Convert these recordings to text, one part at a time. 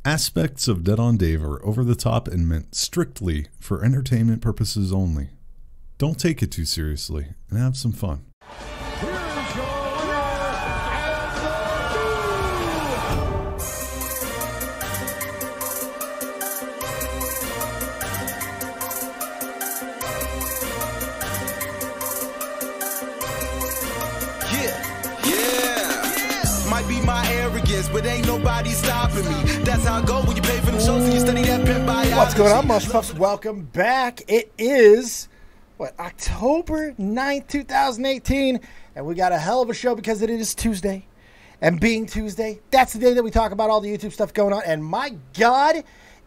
Aspects of Dead on Dave are over the top and meant strictly for entertainment purposes only. Don't take it too seriously and have some fun. But ain't nobody stopping me. That's how I go when you pay for them shows and you study that pimp biology. What's going on, Mush Pups? Welcome back. It is, October 9th, 2018, and we got a hell of a show because it is Tuesday. And being Tuesday, that's the day that we talk about all the YouTube stuff going on. And my God,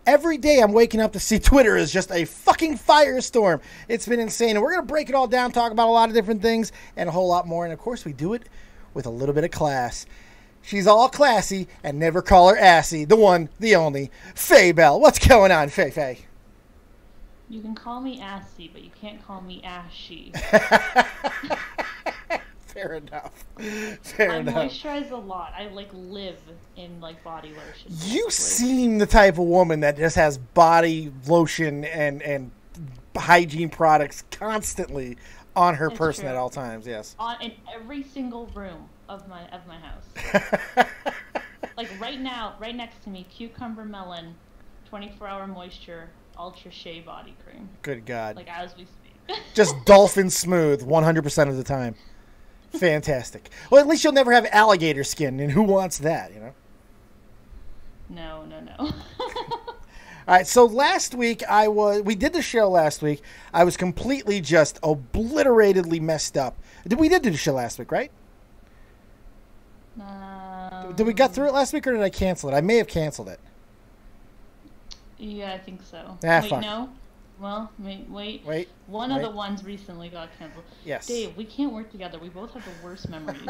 every day I'm waking up to see Twitter is just a fucking firestorm. It's been insane. And we're going to break it all down, talk about a lot of different things and a whole lot more. And, of course, we do it with a little bit of class. She's all classy and never call her assy. The one, the only, Faybel. What's going on, Fay? You can call me assy, but you can't call me ashy. Fair enough. I moisturize a lot. I live in body lotion. You seem the type of woman that just has body lotion and hygiene products constantly on her person at all times. Yes. In every single room of my house. Right now, right next to me, cucumber melon, 24-hour moisture, ultra shea body cream. Good God. As we speak. Just dolphin smooth 100% of the time. Fantastic. Well, at least you'll never have alligator skin, and who wants that, you know? No. All right, so last week we did the show last week. I was completely just obliteratedly messed up. We did do the show last week, right? Did we get through it last week, or did I cancel it? I may have canceled it. Yeah, I think so. Wait, fuck. No. Well, wait. One of the ones recently got canceled. Yes. Dave, we can't work together. We both have the worst memories.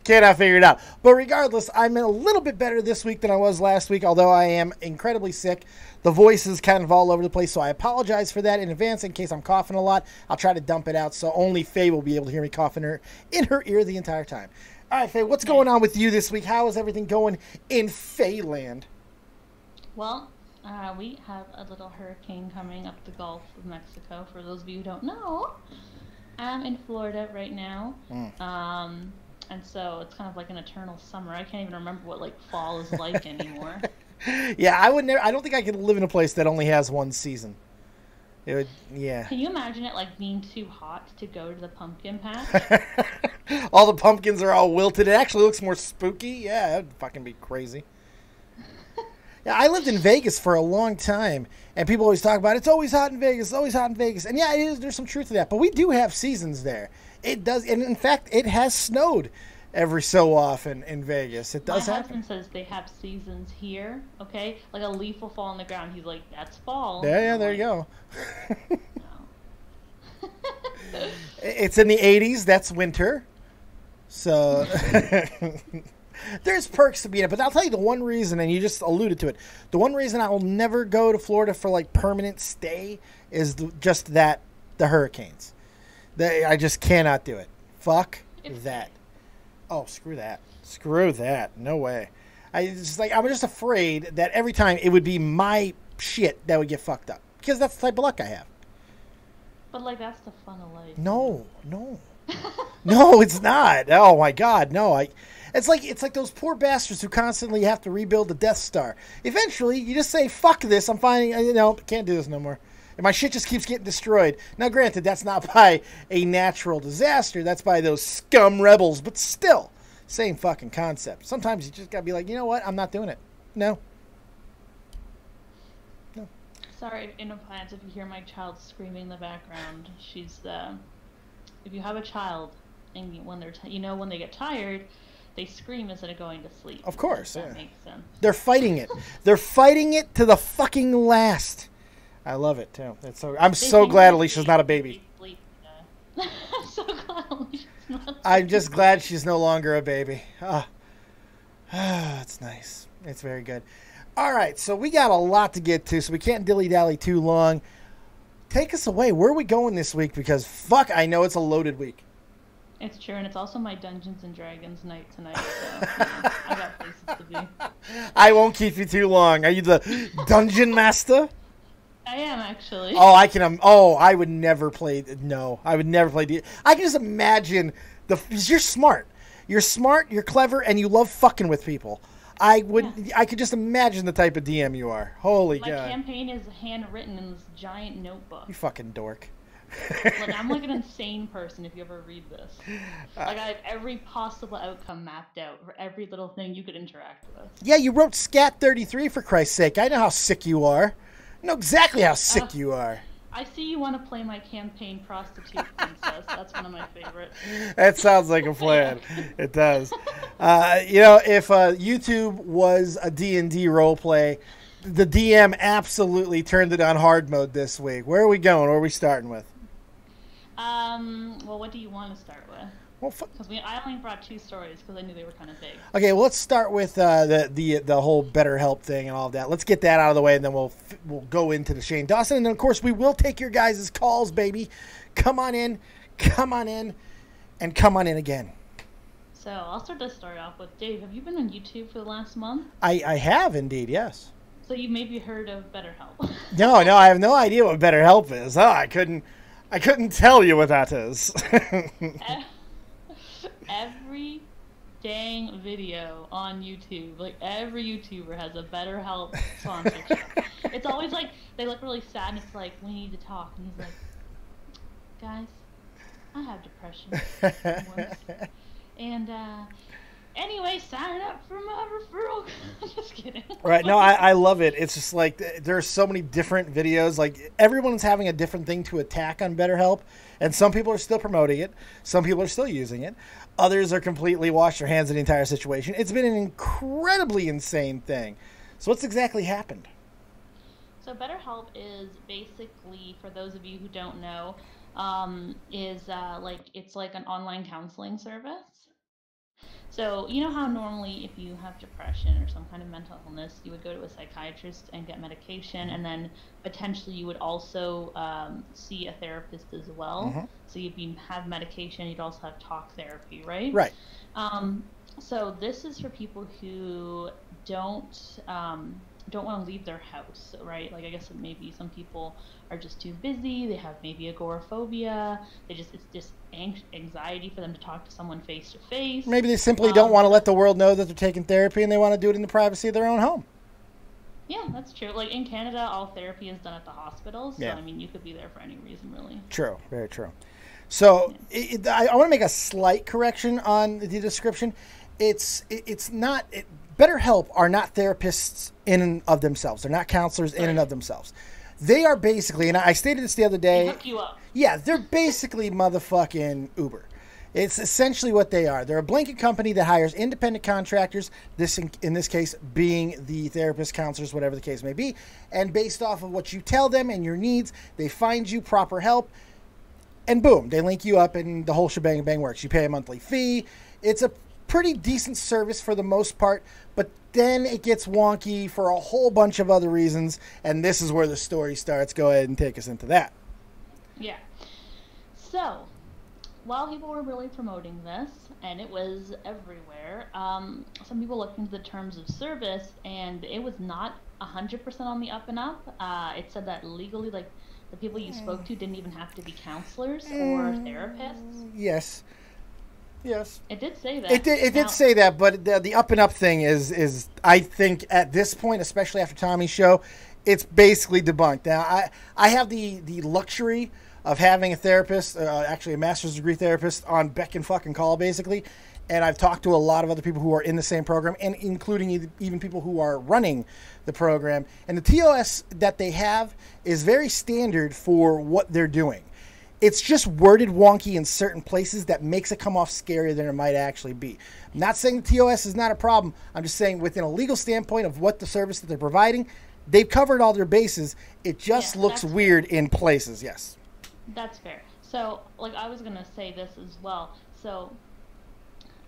Cannot figure it out. But regardless, I'm a little bit better this week than I was last week, although I am incredibly sick. The voice is kind of all over the place, so I apologize for that in advance in case I'm coughing a lot. I'll try to dump it out so only Faye will be able to hear me coughing in her ear the entire time. All right, Faye, what's going on with you this week? How is everything going in Fayland? Well, we have a little hurricane coming up the Gulf of Mexico. For those of you who don't know, I'm in Florida right now. And so it's kind of like an eternal summer. I can't even remember what fall is like anymore. Yeah, I don't think I could live in a place that only has one season. It would, yeah. Can you imagine it being too hot to go to the pumpkin patch? All the pumpkins are all wilted. It actually looks more spooky. Yeah, that'd fucking be crazy. Yeah, I lived in Vegas for a long time, and people always talk about it's always hot in Vegas, it's always hot in Vegas. And yeah, it is, there's some truth to that. But we do have seasons there. It does, and in fact, it has snowed every so often in Vegas. It does happen. My husband says they have seasons here, okay? A leaf will fall on the ground. He's like, that's fall. Yeah, there you go. No. It's in the 80s. That's winter. So there's perks to being it. But I'll tell you the one reason, and you just alluded to it, the one reason I will never go to Florida for permanent stay is just the hurricanes. I just cannot do it. Fuck that. Oh, screw that. Screw that. No way. I'm just afraid that every time it would be my shit that would get fucked up. Because that's the type of luck I have. But that's the fun of life. No. No, it's not. Oh my God, no. It's like those poor bastards who constantly have to rebuild the Death Star. Eventually, you just say, fuck this, I'm finding, can't do this no more. And my shit just keeps getting destroyed. Now, granted, that's not by a natural disaster. That's by those scum rebels. But still, same fucking concept. Sometimes you just got to be like, you know what? I'm not doing it. No. Sorry in advance if you hear my child screaming in the background. She's, if you have a child, and when they're, when they get tired, they scream instead of going to sleep. Of course, that makes sense. They're fighting it. They're fighting it to the fucking last. I love it too. I'm so glad Alicia's not a baby. I'm so glad Alicia's not a baby. I'm just glad she's no longer a baby. It's nice. It's very good. All right, so we got a lot to get to, so we can't dilly-dally too long. Take us away. Where are we going this week? Because, fuck, I know it's a loaded week. It's true, and it's also my Dungeons and Dragons night tonight, so I got places to be. I won't keep you too long. Are you the dungeon master? I am, actually. Oh, I can. I would never play. No, I would never play. I can just imagine you're smart. You're smart. You're clever, and you love fucking with people. I could just imagine the type of DM you are. Holy God. My campaign is handwritten in this giant notebook. You fucking dork. Like, I'm like an insane person if you ever read this. Like, I have every possible outcome mapped out for every little thing you could interact with. Yeah, you wrote Scat 33 for Christ's sake. I know how sick you are. I know exactly how sick you are. I see you want to play my campaign Prostitute Princess. That's one of my favorites. That sounds like a plan. It does. If YouTube was a D&D roleplay, the DM absolutely turned it on hard mode this week. Where are we going? Where are we starting with? Well, what do you want to start with? Well, because I only brought 2 stories because I knew they were kind of big. Okay, well, let's start with the whole BetterHelp thing and all of that. Let's get that out of the way, and then we'll go into the Shane Dawson. And then, of course, we will take your guys' calls, baby. Come on in, and come on in again. So I'll start this story off with Dave. Have you been on YouTube for the last month? I have indeed, yes. So you maybe heard of BetterHelp. No, I have no idea what BetterHelp is. Oh, I couldn't tell you what that is. Every dang video on YouTube, like every YouTuber has a BetterHelp sponsorship. It's always like they look really sad and it's like, we need to talk, and he's like, guys, I have depression. And anyway, sign up for my referral. I'm just kidding. Right. No, I love it. It's just like there are so many different videos. Like everyone's having a different thing to attack on BetterHelp. And some people are still promoting it. Some people are still using it. Others are completely washed their hands of the entire situation. It's been an incredibly insane thing. So what's exactly happened? So BetterHelp is basically, for those of you who don't know, it's like an online counseling service. So you know how normally if you have depression or some kind of mental illness, you would go to a psychiatrist and get medication, and then potentially you would also see a therapist as well. Mm-hmm. So you'd have medication, you'd also have talk therapy, right? Right. So this is for people who don't want to leave their house, right? Like I guess maybe some people are just too busy. They have maybe agoraphobia. It's just anxiety for them to talk to someone face to face. Maybe they simply don't want to let the world know that they're taking therapy, and they want to do it in the privacy of their own home. Yeah, that's true. Like in Canada, all therapy is done at the hospitals. So yeah. I mean, you could be there for any reason, really. True. Very true. So I want to make a slight correction on the description. It's not. BetterHelp are not therapists in and of themselves. They're not counselors in and of themselves. They are basically, and I stated this the other day. They hook you up. Yeah, they're basically motherfucking Uber. It's essentially what they are. They're a blanket company that hires independent contractors, this in this case being the therapists, counselors, whatever the case may be, and based off of what you tell them and your needs, they find you proper help, and boom, they link you up, and the whole shebang bang works. You pay a monthly fee. It's a pretty decent service for the most part, but then it gets wonky for a whole bunch of other reasons, and this is where the story starts. Go ahead and take us into that. Yeah. So, while people were really promoting this, and it was everywhere, some people looked into the terms of service, and it was not 100% on the up and up. It said that legally, like, the people you spoke to didn't even have to be counselors or therapists. Yes. Yes. It did say that. It did say that, but the up and up thing is I think at this point, especially after Tommy's show, it's basically debunked. Now, I have the luxury of having a therapist, actually a master's degree therapist, on beck and fucking call, basically. And I've talked to a lot of other people who are in the same program, and including even people who are running the program. And the TOS that they have is very standard for what they're doing. It's just worded wonky in certain places that makes it come off scarier than it might actually be. I'm not saying the TOS is not a problem. I'm just saying within a legal standpoint of what the service that they're providing, they've covered all their bases. It just looks weird in places, yes. That's fair. So, like, I was going to say this as well. So,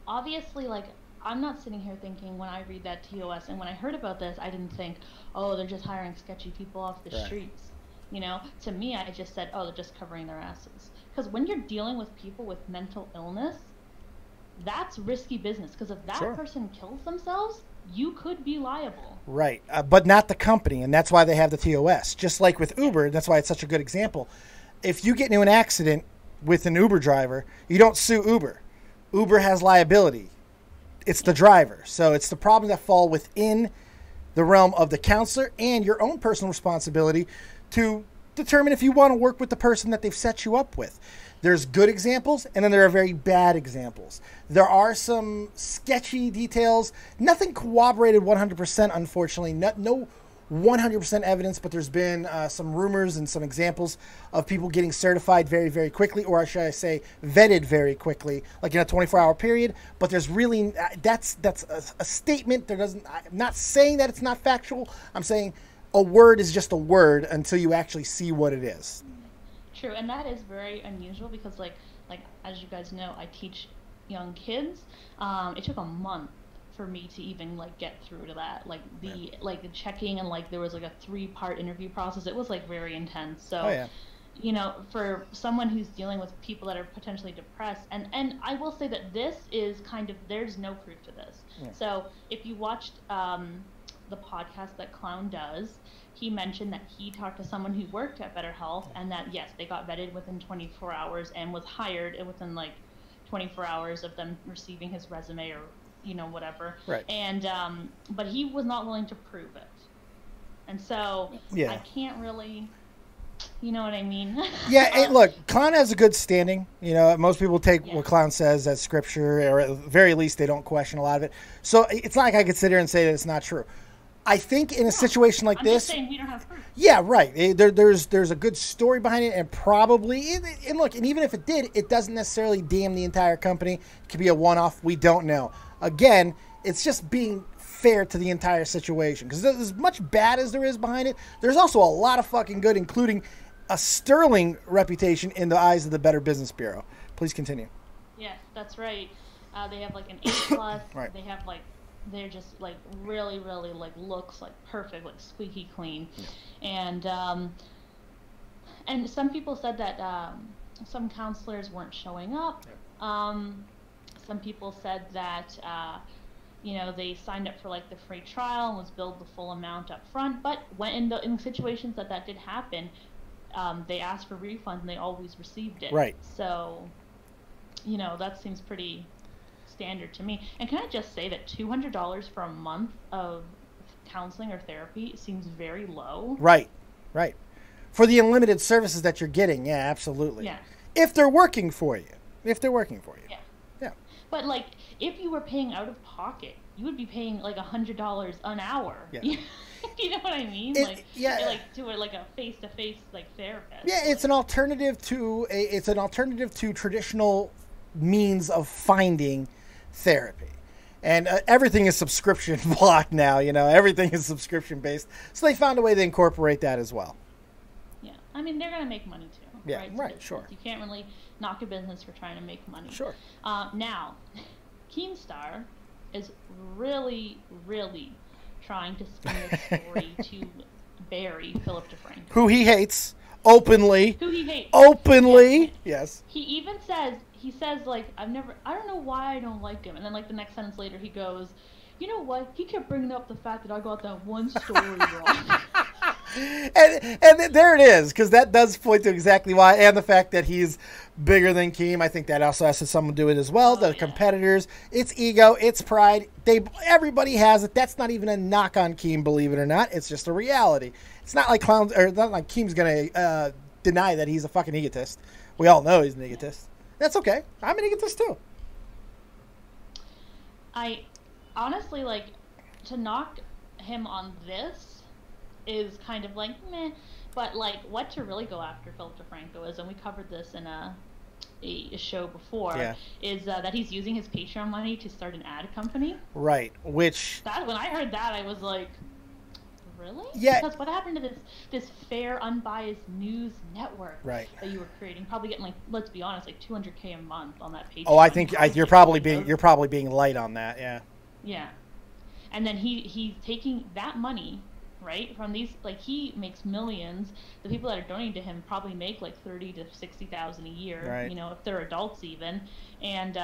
obviously, like, I'm not sitting here thinking when I read that TOS, and when I heard about this, I didn't think, oh, they're just hiring sketchy people off the streets. You know, to me, I just said, oh, they're just covering their asses. Because when you're dealing with people with mental illness, that's risky business. Because if that person kills themselves, you could be liable. Right, but not the company, and that's why they have the TOS. Just like with Uber, that's why it's such a good example. If you get into an accident with an Uber driver, you don't sue Uber. Uber has liability. It's the driver. So it's the problems that fall within the realm of the counselor and your own personal responsibility to determine if you want to work with the person that they've set you up with. There's good examples, and then there are very bad examples. There are some sketchy details. Nothing corroborated 100%, unfortunately. No 100% evidence, but there's been some rumors and some examples of people getting certified very, very quickly, or should I say vetted very quickly, like in a 24-hour period. But there's really, that's a statement. I'm not saying that it's not factual. I'm saying a word is just a word until you actually see what it is. True, and that is very unusual because, like as you guys know, I teach young kids. It took a month for me to even get through to that, the checking, and there was a 3-part interview process. It was very intense. So, you know, for someone who's dealing with people that are potentially depressed, and I will say that this is there's no proof to this. Yeah. So if you watched the podcast that Clown does, he mentioned that he talked to someone who worked at BetterHelp, and that yes, they got vetted within 24 hours and was hired within 24 hours of them receiving his resume or whatever. Right. And but he was not willing to prove it, and so I can't really, you know what I mean? Yeah. Look, Clown has a good standing. You know, most people take what Clown says as scripture, or at the very least, they don't question a lot of it. So it's not like I could sit here and say that it's not true. I think in a situation like this, just saying we don't have proof. Yeah, right. There's a good story behind it, and probably, and look, and even if it did, it doesn't necessarily damn the entire company. It could be a one-off. We don't know. Again, it's just being fair to the entire situation, because as much bad as there is behind it, there's also a lot of fucking good, including a sterling reputation in the eyes of the Better Business Bureau. Please continue. Yes, that's right. They have an A+. Right. They have they're just really, really looks perfect, squeaky clean. Yeah. And some people said that some counselors weren't showing up. Yeah. Some people said that they signed up for the free trial and was billed the full amount up front, but when in situations that did happen, they asked for refunds and they always received it. Right. So that seems pretty standard to me. And can I just say that $200 for a month of counseling or therapy seems very low. Right. For the unlimited services that you're getting, yeah, absolutely. Yeah. If they're working for you. Yeah. But if you were paying out of pocket, you would be paying $100 an hour. Yeah. You know what I mean? To a face-to-face therapist. Yeah, it's an alternative to traditional means of finding therapy. And everything is subscription blocked now, everything is subscription based. So they found a way to incorporate that as well. Yeah. I mean, they're going to make money too. Yeah, right, sure. You can't really knock a business for trying to make money. Sure. Now, Keemstar is really, really trying to spin this story to bury Philip DeFranco. Who he hates openly. Yeah. Yes. He even says, I don't know why I don't like him. And then the next sentence later he goes, you know what? He kept bringing up the fact that I got that one story wrong. and there it is, because that does point to exactly why, and the fact that he's bigger than Keem. I think that also has something to do with it as well. The competitors, it's ego, it's pride. Everybody has it. That's not even a knock on Keem, believe it or not. It's just a reality. It's not like clowns, or not like Keem's gonna deny that he's a fucking egotist. We all know he's an egotist. That's okay. I'm an egotist too. I honestly to knock him on this is kind of meh, but what to really go after Philip DeFranco is, and we covered this in a show before, is that he's using his Patreon money to start an ad company. Right. Which when I heard that, I was like, really? Yeah. Because what happened to this fair, unbiased news network that you were creating? Probably getting let's be honest, $200K a month on that Patreon. Oh, I think you're probably being light on that. Yeah. Yeah. And then he's taking that money right? From these, like, he makes millions. The people that are donating to him probably make like 30 to 60,000 a year, Right. you know, if they're adults even. And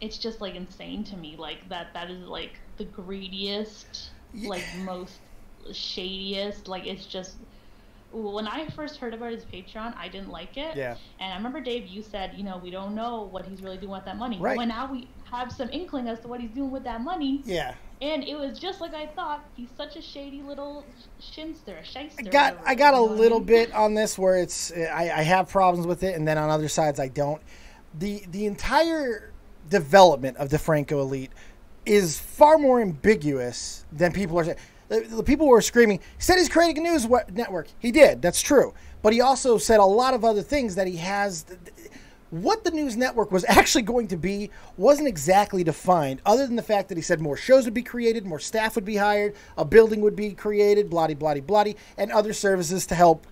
it's just like insane to me, like that is like the greediest, like most shadiest, like it's just. When I first heard about his Patreon, I didn't like it. Yeah. And I remember, Dave, you said, you know, we don't know what he's really doing with that money. Right. Well, now we have some inkling as to what he's doing with that money. Yeah. And it was just like I thought. He's such a shady little shyster, shyster. I got a little bit on this where it's I have problems with it, and then on other sides I don't. The entire development of DeFranco Elite is far more ambiguous than people are saying. The people who are screaming, he said he's creating a news network. He did. That's true. But he also said a lot of other things that he has. What the news network was actually going to be wasn't exactly defined, other than the fact that he said more shows would be created, more staff would be hired, a building would be created, blah-de-blah-de-blah-de, and other services to help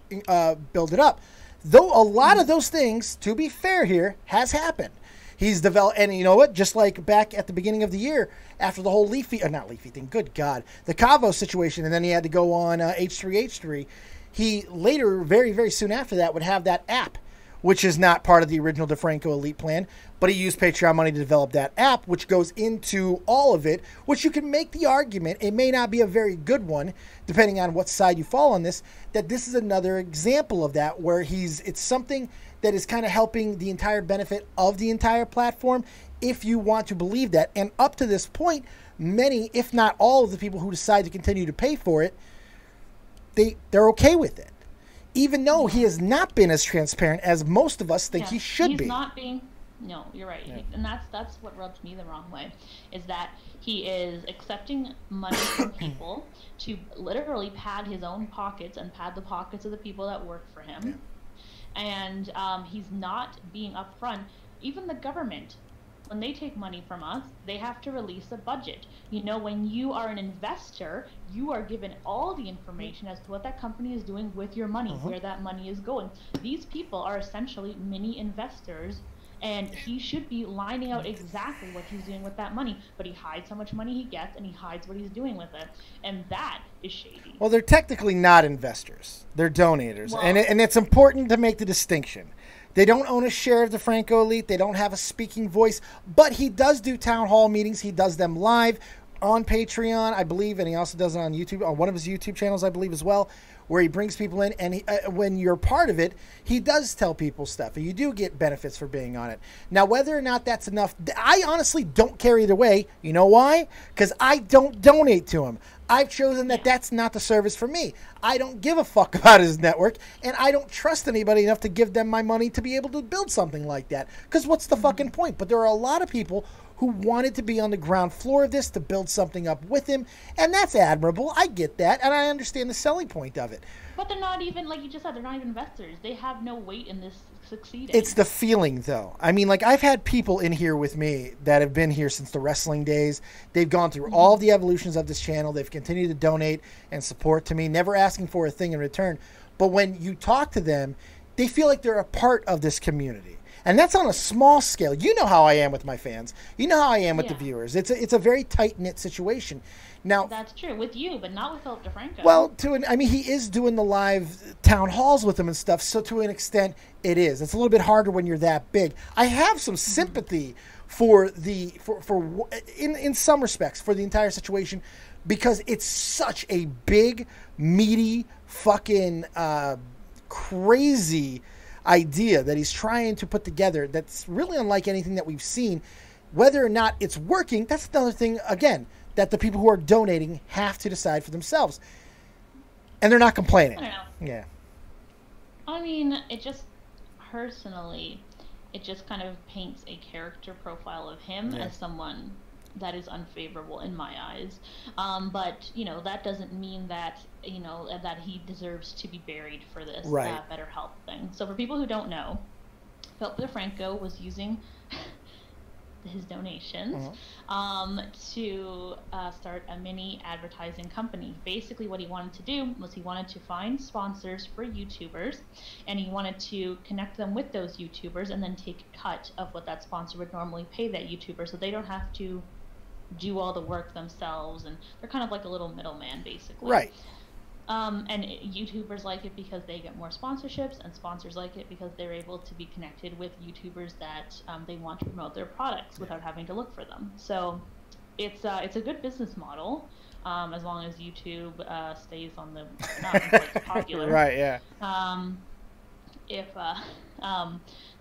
build it up. Though a lot of those things, to be fair here, has happened. He's developed, and you know what? Just like back at the beginning of the year, after the whole not Leafy thing, good God, the Cavo situation, and then he had to go on H3H3. He later, very, very soon after that, would have that app, which is not part of the original DeFranco Elite plan, but he used Patreon money to develop that app, which goes into all of it, which you can make the argument, it may not be a very good one, depending on what side you fall on this, that this is another example of that, where it's something that is kind of helping the entire benefit of the entire platform, if you want to believe that. And up to this point, many, if not all of the people who decide to continue to pay for it, they're okay with it. Even though he has not been as transparent as most of us think he should be. He's not being... No, you're right. Yeah. And that's what rubs me the wrong way, is that he is accepting money from people to literally pad his own pockets and pad the pockets of the people that work for him. Yeah. And he's not being upfront. Even the government, when they take money from us, they have to release a budget. You know, when you are an investor, you are given all the information as to what that company is doing with your money, where that money is going. These people are essentially mini investors, and he should be lining out exactly what he's doing with that money. But he hides how much money he gets, and he hides what he's doing with it. And that is shady. Well, they're technically not investors. They're donators. Well, and it's important to make the distinction. They don't own a share of the Franco Elite. They don't have a speaking voice. But he does do town hall meetings. He does them live on Patreon, I believe, and he also does it on YouTube, on one of his YouTube channels, I believe, as well, where he brings people in. And when you're part of it, he does tell people stuff, and you do get benefits for being on it. Now, whether or not that's enough, I honestly don't care either way. You know why? Because I don't donate to him. I've chosen that that's not the service for me. I don't give a fuck about his network, and I don't trust anybody enough to give them my money to be able to build something like that. Because what's the fucking point? But there are a lot of people who wanted to be on the ground floor of this to build something up with him, and that's admirable. I get that, and I understand the selling point of it. But they're not even, like you just said, they're not even investors. They have no weight in this succeeding. It's the feeling, though. I mean, like, I've had people in here with me that have been here since the wrestling days. They've gone through all the evolutions of this channel. They've continued to donate and support to me, never asking for a thing in return. But when you talk to them, they feel like they're a part of this community. And that's on a small scale. You know how I am with my fans. You know how I am with the viewers. It's a very tight-knit situation. Now, that's true with you, but not with Philip DeFranco. Well, he is doing the live town halls with them and stuff, so to an extent it is. It's a little bit harder when you're that big. I have some sympathy for in some respects for the entire situation, because it's such a big, meaty, fucking crazy idea that he's trying to put together that's really unlike anything that we've seen. Whether or not it's working, that's another thing, again, that the people who are donating have to decide for themselves. And they're not complaining. I don't know. Yeah. I mean, it just, personally, it just kind of paints a character profile of him as someone that is unfavorable in my eyes. But, you know, that doesn't mean that, you know, that he deserves to be buried for this BetterHelp thing. So for people who don't know, Philip DeFranco was using his donations to start a mini advertising company. Basically what he wanted to do was he wanted to find sponsors for YouTubers, and he wanted to connect them with those YouTubers and then take a cut of what that sponsor would normally pay that YouTuber, so they don't have to do all the work themselves, and they're kind of like a little middleman, basically. Right. And YouTubers like it because they get more sponsorships, and sponsors like it because they're able to be connected with YouTubers that they want to promote their products without having to look for them. So it's a good business model, as long as YouTube stays on the not like popular. Right. Yeah.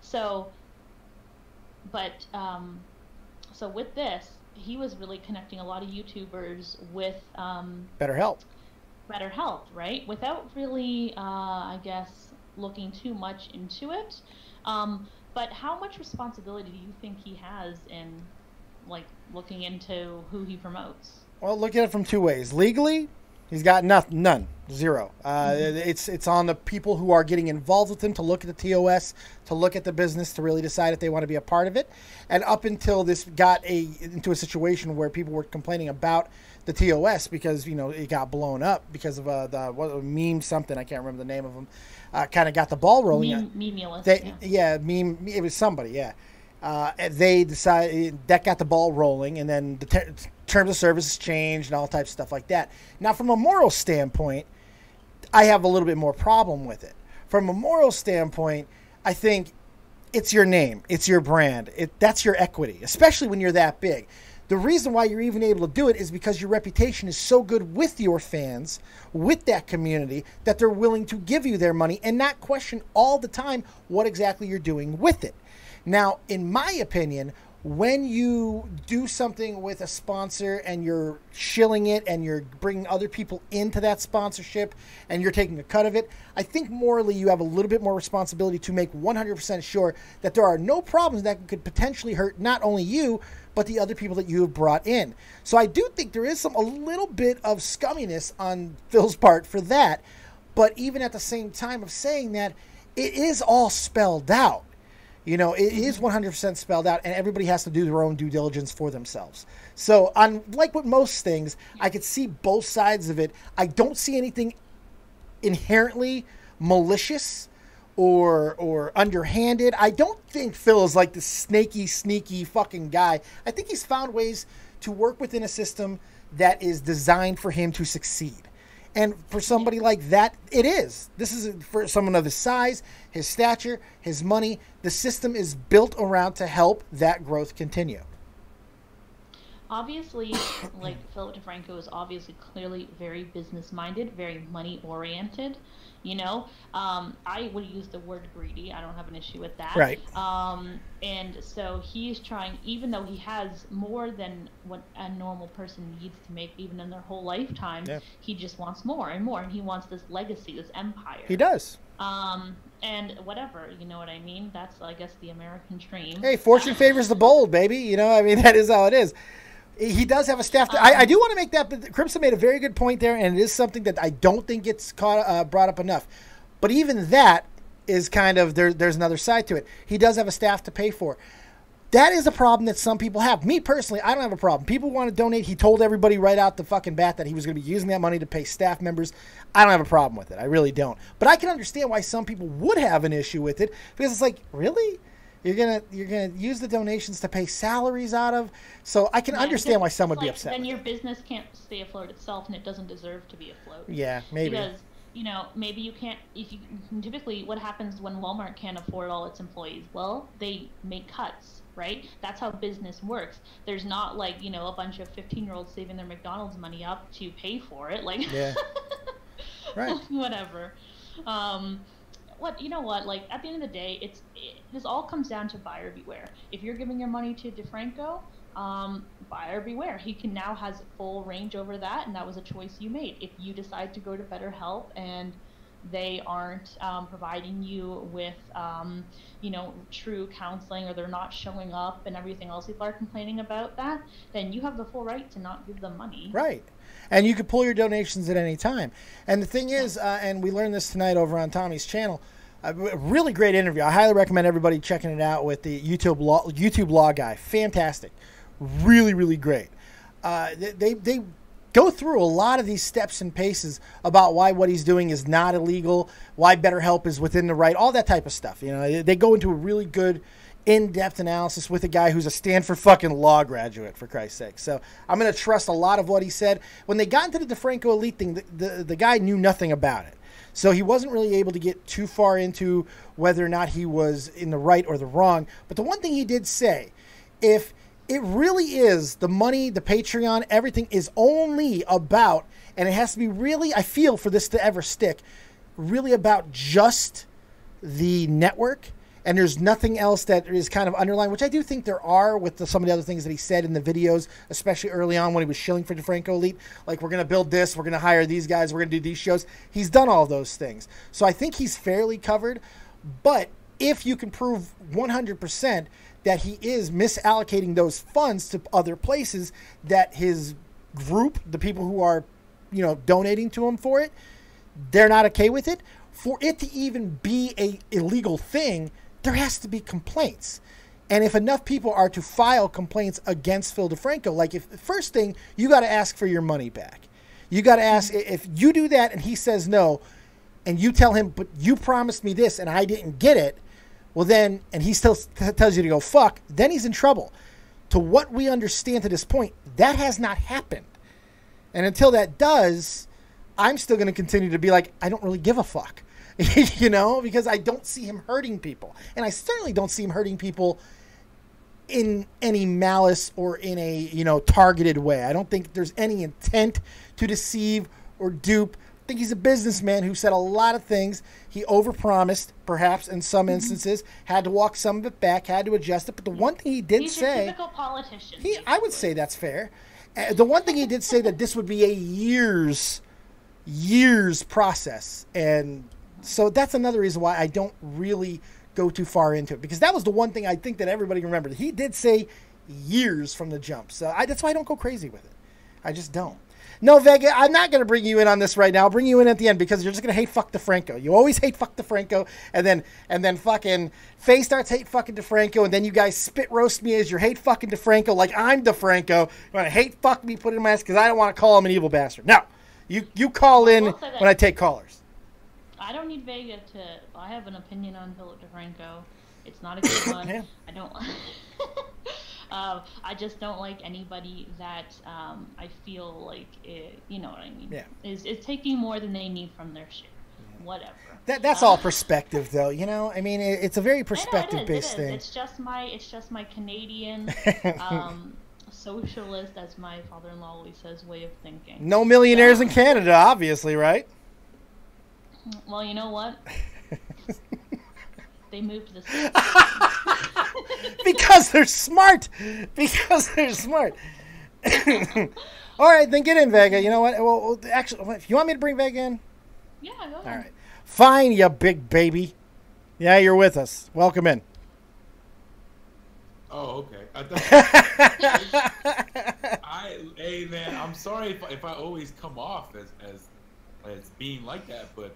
So with this, he was really connecting a lot of YouTubers with BetterHelp. BetterHelp, right? Without really, I guess, looking too much into it. But how much responsibility do you think he has in, like, looking into who he promotes? Well, look at it from two ways. Legally, he's got none, zero. It's on the people who are getting involved with him to look at the TOS, to look at the business, to really decide if they want to be a part of it. And up until this got into a situation where people were complaining about the TOS because, you know, it got blown up because of the meme something, I can't remember the name of them, kind of got the ball rolling. Memulous, meme, it was somebody, yeah. They decided that got the ball rolling, and then the terms of service changed and all types of stuff like that. Now, from a moral standpoint, I have a little bit more problem with it. From a moral standpoint, I think it's your name, it's your brand, that's your equity, especially when you're that big. The reason why you're even able to do it is because your reputation is so good with your fans, with that community, that they're willing to give you their money and not question all the time what exactly you're doing with it. Now, in my opinion, when you do something with a sponsor and you're shilling it and you're bringing other people into that sponsorship and you're taking a cut of it, I think morally you have a little bit more responsibility to make 100% sure that there are no problems that could potentially hurt not only you, but the other people that you have brought in. So I do think there is a little bit of scumminess on Phil's part for that. But even at the same time of saying that, it is all spelled out. You know, it is 100% spelled out, and everybody has to do their own due diligence for themselves. So, like with most things, I could see both sides of it. I don't see anything inherently malicious or underhanded. I don't think Phil is like this snaky, sneaky fucking guy. I think he's found ways to work within a system that is designed for him to succeed. And for somebody like that, it is. This is for someone of his size, his stature, his money. The system is built around to help that growth continue. Obviously, like Philip DeFranco is obviously clearly very business-minded, very money-oriented. You know, I would use the word greedy. I don't have an issue with that. Right. And so he's trying, even though he has more than what a normal person needs to make even in their whole lifetime, he just wants more and more. And he wants this legacy, this empire. He does. And whatever, you know what I mean? That's, I guess, the American dream. Hey, fortune favors the bold, baby. You know, I mean, that is how it is. He does have a staff. I do want to make that, but Crimson made a very good point there, and it is something that I don't think gets brought up enough. But even that is kind of, there's another side to it. He does have a staff to pay for. That is a problem that some people have. Me personally, I don't have a problem. People want to donate. He told everybody right out the fucking bat that he was going to be using that money to pay staff members. I don't have a problem with it. I really don't. But I can understand why some people would have an issue with it, because it's like, really? You're gonna use the donations to pay salaries out of, so I can understand why some would be upset. Then your business can't stay afloat itself, and it doesn't deserve to be afloat. Yeah, maybe. Because maybe you can't. Typically, what happens when Walmart can't afford all its employees? Well, they make cuts, right? That's how business works. There's not like a bunch of 15-year-olds saving their McDonald's money up to pay for it. Like, yeah, right. Whatever. Like, at the end of the day, this all comes down to buyer beware. If you're giving your money to DeFranco, buyer beware. He now has full range over that, and that was a choice you made. If you decide to go to BetterHelp and they aren't providing you with, true counseling, or they're not showing up and everything else people are complaining about that, then you have the full right to not give them money. Right. And you can pull your donations at any time. And the thing is, and we learned this tonight over on Tommy's channel, a really great interview. I highly recommend everybody checking it out with the YouTube Law guy. Fantastic. Really, really great. They go through a lot of these steps and paces about why what he's doing is not illegal, why BetterHelp is within the right, all that type of stuff. They go into a really good in-depth analysis with a guy who's a Stanford fucking law graduate, for Christ's sake. So I'm going to trust a lot of what he said. When they got into the DeFranco Elite thing, the guy knew nothing about it. So he wasn't really able to get too far into whether or not he was in the right or the wrong. But the one thing he did say, if it really is the money, the Patreon, everything is only about, and it has to be really, I feel for this to ever stick, really about just the network, and there's nothing else that is kind of underlying, which I do think there are with some of the other things that he said in the videos, especially early on when he was shilling for DeFranco Elite. Like, we're going to build this, we're going to hire these guys, we're going to do these shows. He's done all of those things. So I think he's fairly covered. But if you can prove 100% that he is misallocating those funds to other places, that his group, the people who are, donating to him for it, they're not okay with it, for it to even be a illegal thing, there has to be complaints. And if enough people are to file complaints against Phil DeFranco, like, if the first thing, you got to ask for your money back. You got to ask, if you do that and he says no, and you tell him, but you promised me this and I didn't get it, well then, and he still tells you to go fuck, then he's in trouble. To what we understand to this point, that has not happened. And until that does, I'm still going to continue to be like, I don't really give a fuck. Because I don't see him hurting people. And I certainly don't see him hurting people in any malice or in a, targeted way. I don't think there's any intent to deceive or dupe. I think he's a businessman who said a lot of things. He overpromised, perhaps, in some instances, had to walk some of it back, had to adjust it. But the one thing he did say... He's a typical politician. I would say that's fair. The one thing he did say that this would be a years process. And... so that's another reason why I don't really go too far into it, because that was the one thing I think that everybody remembered. He did say years from the jump. So that's why I don't go crazy with it. I just don't. No, Vega, I'm not going to bring you in on this right now. I'll bring you in at the end because you're just going to hate fuck DeFranco. You always hate fuck DeFranco, and then fucking Faye starts hate fucking DeFranco, and then you guys spit roast me as your hate fucking DeFranco like I'm DeFranco. You want to hate fuck me, put it in my ass because I don't want to call him an evil bastard. No, you call in when I take callers. I don't need Vega to... I have an opinion on Philip DeFranco. It's not a good one. Yeah. I don't... I just don't like anybody that I feel like, you know what I mean? Yeah. Is taking more than they need from their share. Whatever. That's all perspective, though. I mean, it's a very perspective-based thing. It's just my Canadian... socialist, as my father-in-law always says, way of thinking. No millionaires in Canada, obviously, right? Well, you know what? They moved to the States. Because they're smart. All right, then get in, Vega. You know what? Well, actually, if you want me to bring Vega in? Yeah, go ahead. All right. Fine, you big baby. Yeah, you're with us. Welcome in. Oh, okay. Hey, man, I'm sorry if I always come off as being like that, but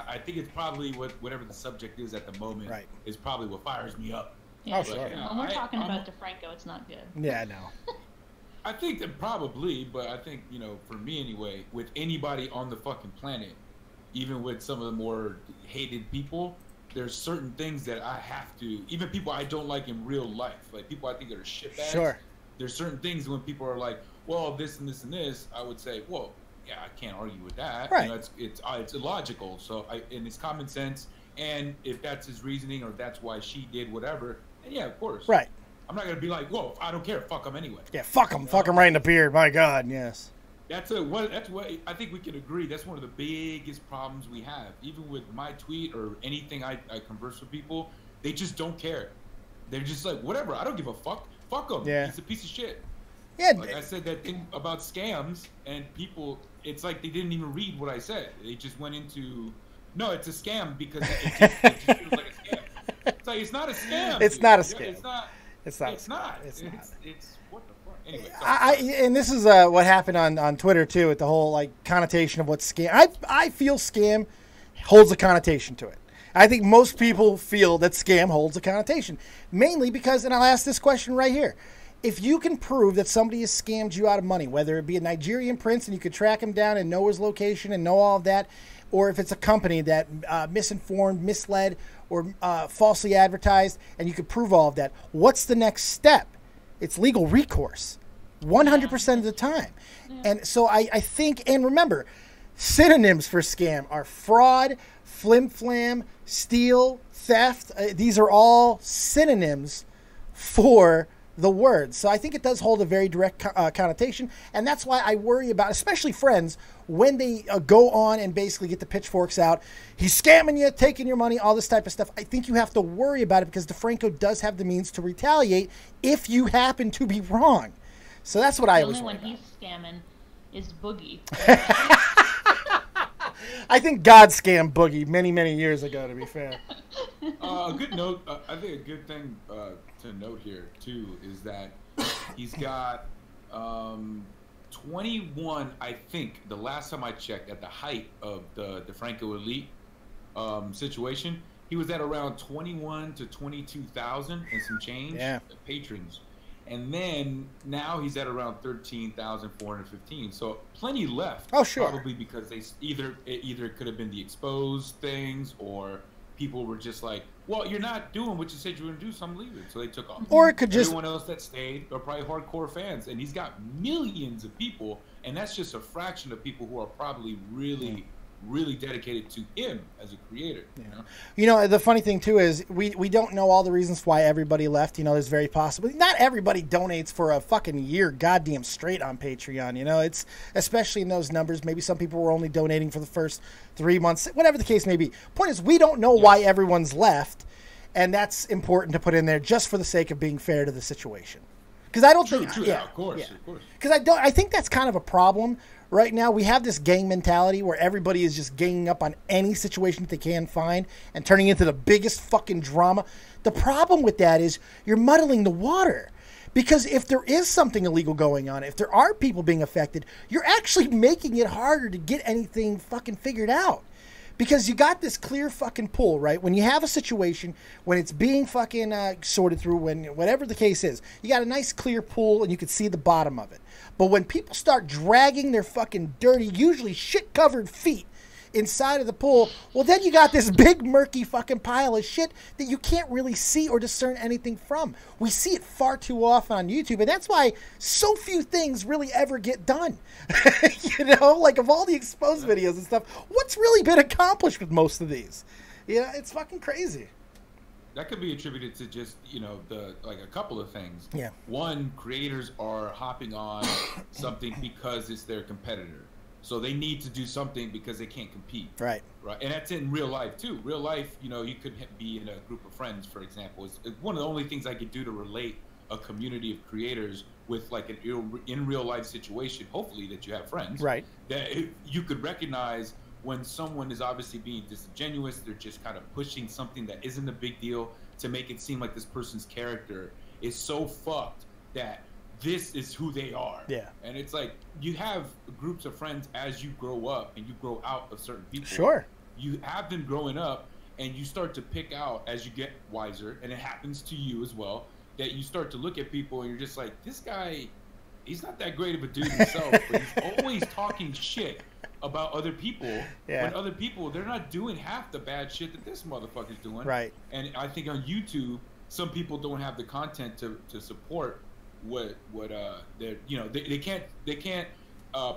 I think it's probably whatever the subject is at the moment is probably what fires me up. Yeah, oh, sure. When we're talking about DeFranco, it's not good. Yeah, no. I think that probably, but I think, for me anyway, with anybody on the fucking planet, even with some of the more hated people, there's certain things that I have to, even people I don't like in real life, like people I think that are shitbags. Sure. There's certain things when people are like, well, this and this and this, I would say, well, yeah, I can't argue with that. Right. It's illogical. So and it's common sense. And if that's his reasoning or that's why she did whatever, then yeah, of course. Right. I'm not gonna be like, whoa, I don't care. Fuck him anyway. Yeah, fuck him. Fuck him right in the beard. My God, yes. That's what I think we can agree. That's one of the biggest problems we have. Even with my tweet or anything I converse with people, they just don't care. They're just like, whatever. I don't give a fuck. Fuck him. Yeah. He's a piece of shit. Yeah. Like I said that thing about scams and people. It's like they didn't even read what I said. They just went into, no, it's a scam because it just feels like a scam. It's like, it's not a scam. It's not a scam. It's not. It's not. It's not. It's what the fuck? Anyway. And this is what happened on Twitter too, with the whole connotation of what scam. I feel scam holds a connotation to it. I think most people feel that scam holds a connotation, mainly because, and I'll ask this question right here. If you can prove that somebody has scammed you out of money, whether it be a Nigerian prince and you could track him down and know his location and know all of that, or if it's a company that misinformed, misled, or falsely advertised, and you could prove all of that, what's the next step? It's legal recourse 100% of the time. And so I think, and remember, synonyms for scam are fraud, flim-flam, steal, theft. These are all synonyms for the word. So I think it does hold a very direct connotation, and that's why I worry about, especially friends, when they go on and basically get the pitchforks out. He's scamming you, taking your money, all this type of stuff. I think you have to worry about it because DeFranco does have the means to retaliate if you happen to be wrong. So that's what I always worry about. The only one he's scamming is Boogie. I think God scammed Boogie many, many years ago, to be fair. A good note, I think a good thing to note here, too, is that he's got 21, I think, the last time I checked, at the height of the DeFranco Elite situation, he was at around 21 to 22,000 and some change patrons. And then now he's at around 13,415. So plenty left. Oh, sure. Probably because they either it could have been the exposed things, or people were just like, well, you're not doing what you said you were going to do, so I'm leaving. So they took off. Or it could just... Everyone else that stayed are probably hardcore fans. And he's got millions of people, and that's just a fraction of people who are probably really dedicated to him as a creator. You know, the funny thing too is we don't know all the reasons why everybody left. You know, there's very possibly not everybody donates for a fucking year goddamn straight on Patreon. You know, it's especially in those numbers. Maybe some people were only donating for the first 3 months, whatever the case may be. Point is, we don't know why everyone's left, and that's important to put in there just for the sake of being fair to the situation. Because I don't think, of course. Because I think that's kind of a problem. Right now, we have this gang mentality where everybody is just ganging up on any situation that they can find and turning into the biggest fucking drama. The problem with that is you're muddling the water. Because if there is something illegal going on, if there are people being affected, you're actually making it harder to get anything fucking figured out. Because you got this clear fucking pool, right? When you have a situation, when it's being fucking sorted through, when whatever the case is, you got a nice clear pool and you can see the bottom of it. But when people start dragging their fucking dirty, usually shit-covered feet inside of the pool, well, then you got this big, murky fucking pile of shit that you can't really see or discern anything from. We see it far too often on YouTube, and that's why so few things really ever get done. You know, like of all the exposed videos and stuff, what's really been accomplished with most of these? Yeah, it's fucking crazy. That could be attributed to just, you know, a couple of things. Yeah. One, creators are hopping on something because it's their competitor. So they need to do something because they can't compete. Right. And that's in real life, too. Real life, you know, you could be in a group of friends, for example. It's one of the only things I could do to relate a community of creators with, like, an in real life situation, hopefully, that you have friends. Right. That you could recognize when someone is obviously being disingenuous, they're just kind of pushing something that isn't a big deal to make it seem like this person's character is so fucked that this is who they are. Yeah. And it's like, you have groups of friends as you grow up and you grow out of certain people. Sure. You have them growing up and you start to pick out as you get wiser, and it happens to you as well, that you start to look at people and you're just like, this guy, he's not that great of a dude himself, but he's always talking shit about other people. Yeah. When other people, they're not doing half the bad shit that this motherfucker's doing. Right. And I think on YouTube, some people don't have the content to support what they're, you know, they can't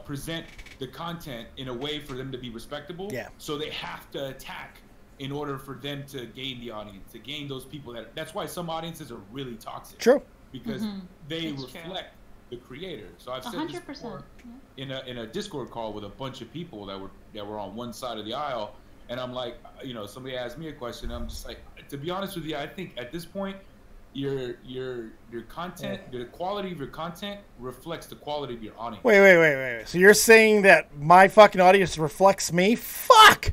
present the content in a way for them to be respectable. Yeah. So they have to attack in order for them to gain the audience, to gain those people that's why some audiences are really toxic. True. Because they reflect the creator. So I've said 100%. This before in a Discord call with a bunch of people that were on one side of the aisle, and I'm like, you know, somebody asked me a question, I'm just like, to be honest with you, I think at this point your content, the quality of your content reflects the quality of your audience. Wait. So you're saying that my fucking audience reflects me? Fuck!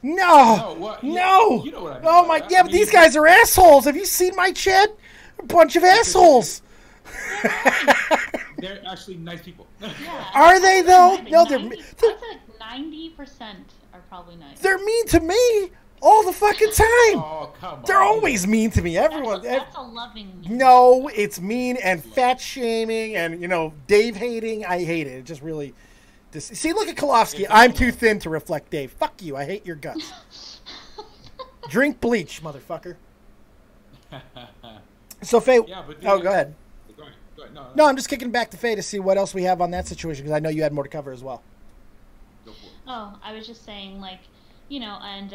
No! You know what I mean. Oh my, yeah, but these guys are assholes. Have you seen my chat? A bunch of assholes. They're actually nice people. Yeah. Are they though? No, they're. I'd say like 90% are probably nice. They're mean to me all the fucking time. Oh, come on. They're always mean to me. Everyone. That's a loving mean. No, it's mean and fat shaming and, you know, Dave hating. I hate it. It just really. See, look at Kolofsky. I'm too thin to reflect Dave. Fuck you. I hate your guts. Drink bleach, motherfucker. So, Faye... Yeah, but go ahead. Go ahead. No, I'm just kicking back to Faye to see what else we have on that situation, because I know you had more to cover as well. Go for it. Oh, I was just saying, like, you know, and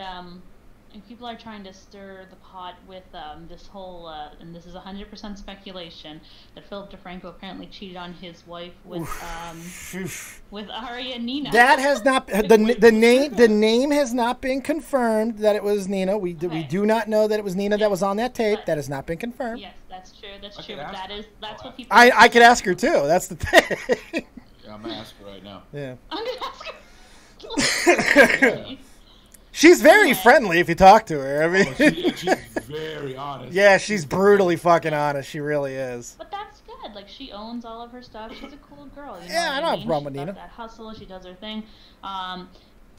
people are trying to stir the pot with this whole, and this is 100% speculation, that Philip DeFranco apparently cheated on his wife with Ari and Nina. That has not the name has not been confirmed that it was Nina. We do not know that it was Nina that was on that tape. That has not been confirmed. Yes, that's true. That's true. But that's what people. I could ask her too. That's the thing. Yeah, I'm gonna ask her right now. Yeah. I'm gonna ask her. She's very friendly if you talk to her. I mean, she's very honest. Yeah, she's brutally fucking honest. She really is. But that's good. Like, she owns all of her stuff. She's a cool girl. You know Yeah, I don't have a problem with She's got Nina. that hustle. She does her thing.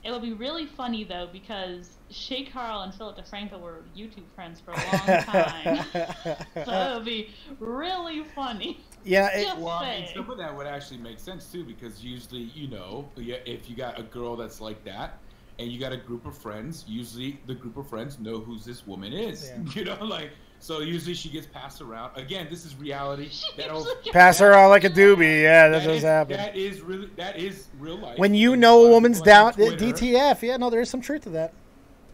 It would be really funny, though, because Shay Carl and Philip DeFranco were YouTube friends for a long time. So it would be really funny. Yeah, some of that would actually make sense, too, because usually, you know, if you got a girl that's like that, and you got a group of friends, usually the group of friends know who this woman is. Yeah. You know, like, so usually she gets passed around. Again, this is reality. Pass her around like a doobie. Yeah, that's what's happening. That is real life. When you know a woman's down, DTF. Yeah, no, there is some truth to that.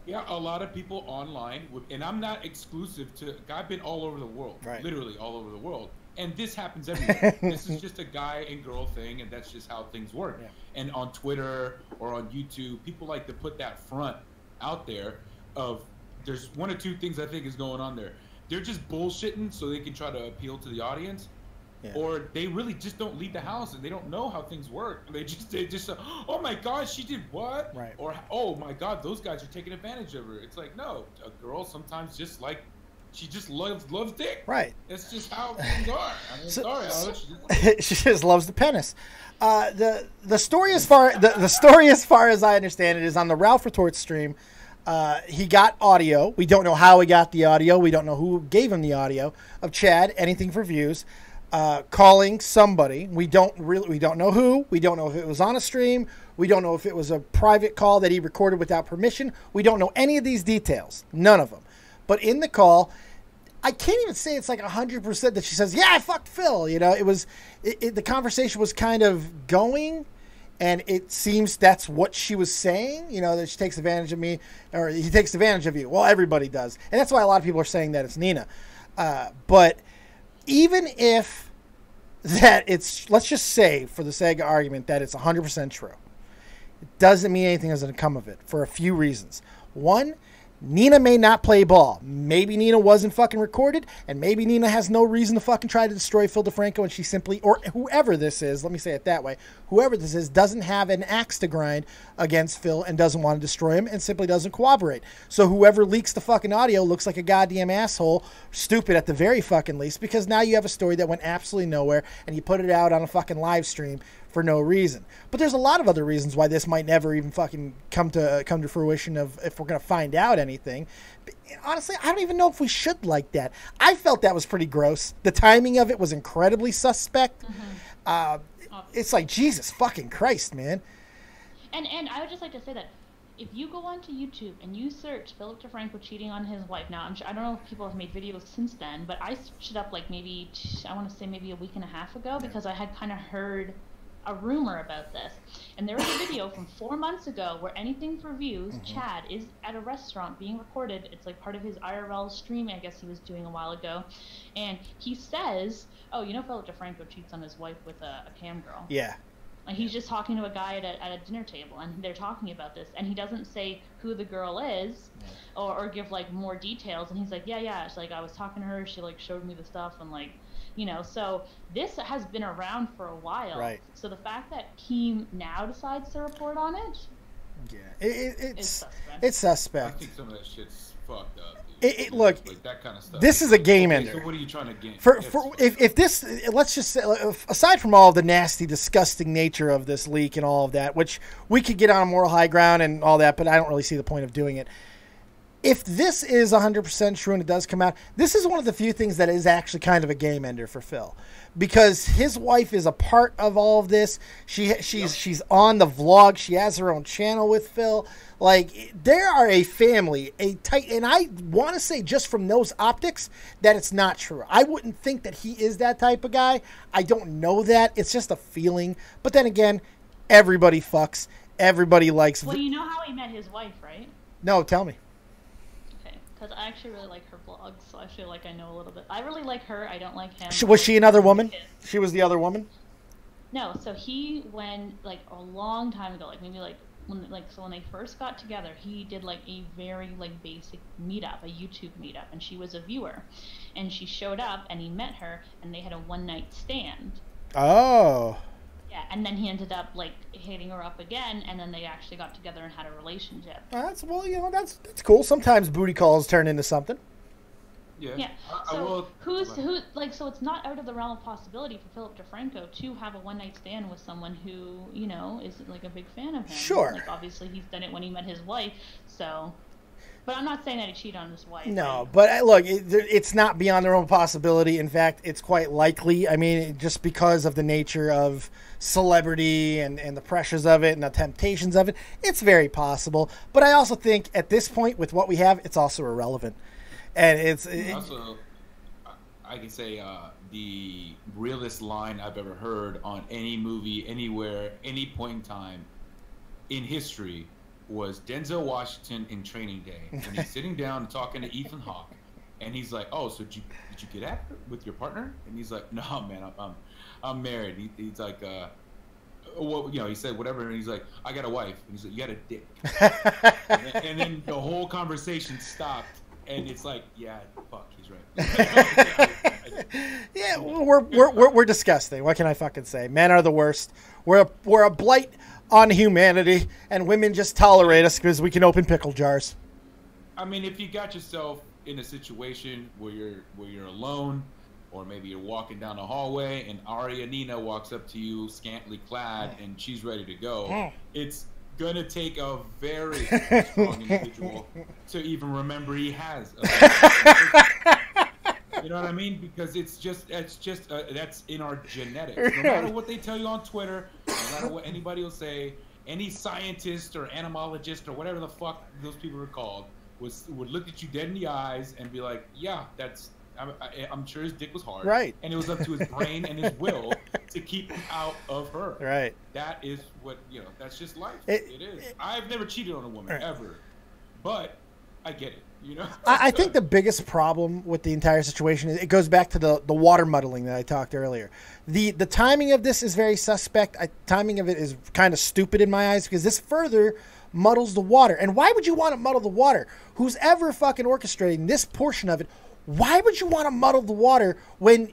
Yeah, a lot of people online, and I'm not exclusive to, I've been all over the world, literally all over the world. And this happens everywhere. This is just a guy and girl thing, and that's just how things work. Yeah. And on Twitter or on YouTube, people like to put that front out there of, there's one or two things I think is going on there. They're just bullshitting so they can try to appeal to the audience. Yeah. Or they really just don't leave the house and they don't know how things work. They just oh my God, she did what? Right. Or, oh my God, those guys are taking advantage of her. It's like, no, a girl sometimes just like, she just loves dick. Right. That's just how things are. I mean, she just loves the penis. The story as far the story as far as I understand it is on the Ralph Retorts stream. He got audio. We don't know how he got the audio. We don't know who gave him the audio of Chad. Anything for views. Calling somebody. We don't know who. We don't know if it was on a stream. We don't know if it was a private call that he recorded without permission. We don't know any of these details. None of them. But in the call, I can't even say it's like 100% that she says, yeah, I fucked Phil. You know, the conversation was kind of going, and it seems that's what she was saying, you know, that she takes advantage of me, or he takes advantage of you. Well, everybody does. And that's why a lot of people are saying that it's Nina. But even if let's just say, for the sake of argument, that it's 100% true, it doesn't mean anything is going to come of it for a few reasons. One, Nina may not play ball. Maybe Nina wasn't fucking recorded, and maybe Nina has no reason to fucking try to destroy Phil DeFranco, and she simply, or whoever this is, let me say it that way, whoever this is doesn't have an axe to grind against Phil and doesn't want to destroy him and simply doesn't cooperate. So whoever leaks the fucking audio looks like a goddamn asshole, stupid at the very fucking least, because now you have a story that went absolutely nowhere, and you put it out on a fucking live stream for no reason. But there's a lot of other reasons why this might never even fucking come to fruition of if we're going to find out anything. But honestly, I don't even know if we should like that. I felt that was pretty gross. The timing of it was incredibly suspect. It's like, Jesus fucking Christ, man. And I would just like to say that if you go onto YouTube and you search Philip DeFranco cheating on his wife, now I don't know if people have made videos since then, but I searched it up like maybe, I want to say maybe a week and a half ago, because I had kind of heard a rumor about this, and there was a video from 4 months ago where Anything for Views, Chad, is at a restaurant being recorded. It's like part of his IRL stream, I guess he was doing a while ago, and he says, oh, you know, Philip DeFranco cheats on his wife with a cam girl. Yeah. And he's just talking to a guy at a dinner table, and they're talking about this, and he doesn't say who the girl is, or give like more details, and he's like, yeah, it's like, I was talking to her, she like showed me the stuff, and like, you know, so this has been around for a while. Right. So the fact that Keem now decides to report on it, it's suspect. I think some of that shit's fucked up. Look, like that kind of stuff. This is a game ender. So what are you trying to gain? If this, let's just say, aside from all the nasty, disgusting nature of this leak and all of that, which we could get on a moral high ground and all that, but I don't really see the point of doing it. if this is 100% true and it does come out, this is one of the few things that is actually kind of a game ender for Phil, because his wife is a part of all of this. She's on the vlog. She has her own channel with Phil. Like, they are a family, a tight, and I want to say just from those optics that it's not true. I wouldn't think that he is that type of guy. I don't know that. It's just a feeling. But then again, everybody fucks. Everybody likes. Well, you know how he met his wife, right? No, tell me. Okay, because I actually really like her vlogs, so I feel like I know a little bit. I really like her. I don't like him. Was she another woman? She was the other woman? No, so he went, like, a long time ago, like, maybe, like, when they first got together, he did, like, a very, like, basic meetup, a YouTube meetup, and she was a viewer. And she showed up, and he met her, and they had a one-night stand. Oh. Yeah, and then he ended up, like, hitting her up again, and then they actually got together and had a relationship. That's cool. Sometimes booty calls turn into something. Yeah. So so it's not out of the realm of possibility for Philip DeFranco to have a one-night stand with someone who, you know, is, like, a big fan of him. Sure. Like, obviously he's done it when he met his wife, so. But I'm not saying that he cheated on his wife. No, right? but look, it's not beyond the realm of possibility. In fact, it's quite likely. I mean, just because of the nature of celebrity and the pressures of it and the temptations of it, it's very possible. But I also think at this point, with what we have, it's also irrelevant. And also, I can say the realest line I've ever heard on any movie, anywhere, any point in time in history was Denzel Washington in Training Day. And he's sitting down and talking to Ethan Hawke. And he's like, oh, so did you get at it with your partner? And he's like, no, man, I'm married. He's like, well, you know, he said whatever. And he's like, I got a wife. And he's like, you got a dick. and then the whole conversation stopped. And it's like, yeah, fuck, he's right. Yeah, we're disgusting. What can I fucking say? Men are the worst. We're a blight on humanity, and women just tolerate us because we can open pickle jars. I mean, if you got yourself in a situation where you're alone, or maybe you're walking down the hallway and Aria Nina walks up to you, scantily clad, and she's ready to go, it's gonna take a very strong individual to even remember he has you know what I mean? Because that's in our genetics. No matter what they tell you on Twitter, no matter what anybody will say, any scientist or entomologist or whatever the fuck those people are called would look at you dead in the eyes and be like, yeah, I'm sure his dick was hard. Right. And it was up to his brain and his will to keep him out of her. Right. That is what, you know, that's just life. It is. I've never cheated on a woman, ever. But I get it, you know? I think the biggest problem with the entire situation is it goes back to the water muddling that I talked earlier. The timing of this is very suspect. Timing of it is kind of stupid in my eyes because this further muddles the water. And why would you want to muddle the water? Who's ever fucking orchestrating this portion of it, why would you want to muddle the water when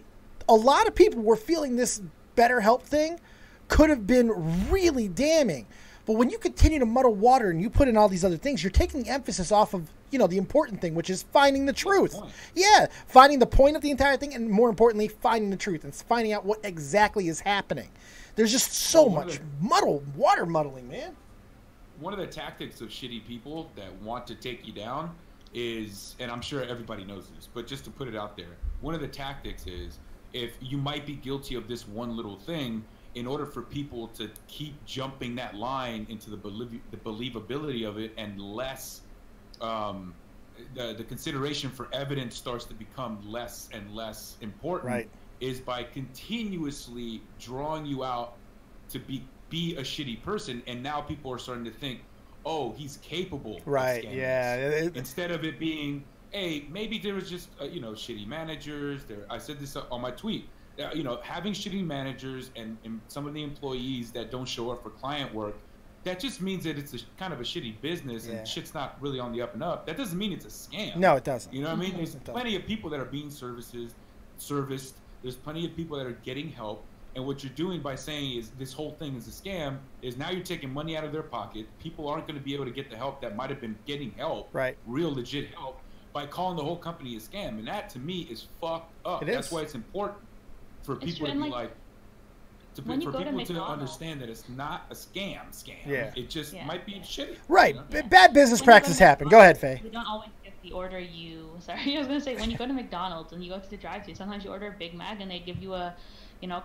a lot of people were feeling this BetterHelp thing could have been really damning? But when you continue to muddle water and you put in all these other things, you're taking the emphasis off of, you know, the important thing, which is finding the truth. Yeah, finding the point of the entire thing, and more importantly, finding the truth and finding out what exactly is happening. There's just so much water muddling, man. One of the tactics of shitty people that want to take you down is, and I'm sure everybody knows this, but just to put it out there, one of the tactics is, if you might be guilty of this one little thing, in order for people to keep jumping that line into the believability of it, and less, the consideration for evidence starts to become less and less important, right, is by continuously drawing you out to be a shitty person, and now people are starting to think, oh, he's capable. Right. Of yeah. Instead of it being, hey, maybe there was just shitty managers. I said this on my tweet. Having shitty managers and some of the employees that don't show up for client work, that just means that it's kind of a shitty business and shit's not really on the up and up. That doesn't mean it's a scam. No, it doesn't. You know what I mean? There's plenty of people that are being serviced. There's plenty of people that are getting help. And what you're doing by saying is this whole thing is a scam is now you're taking money out of their pocket. People aren't going to be able to get the help that might have been getting help, right? Real legit help, by calling the whole company a scam. And that to me is fucked up. That's why it's important for people to be like, when you for go to people to McDonald's, understand that it's not a scam. Yeah. It just might be shitty. Right. You know? Bad business practices happen. Go ahead, Faye. You don't always get the order you. Sorry, I was gonna say when you go to McDonald's and you go to the drive-thru, sometimes you order a Big Mac and they give you a,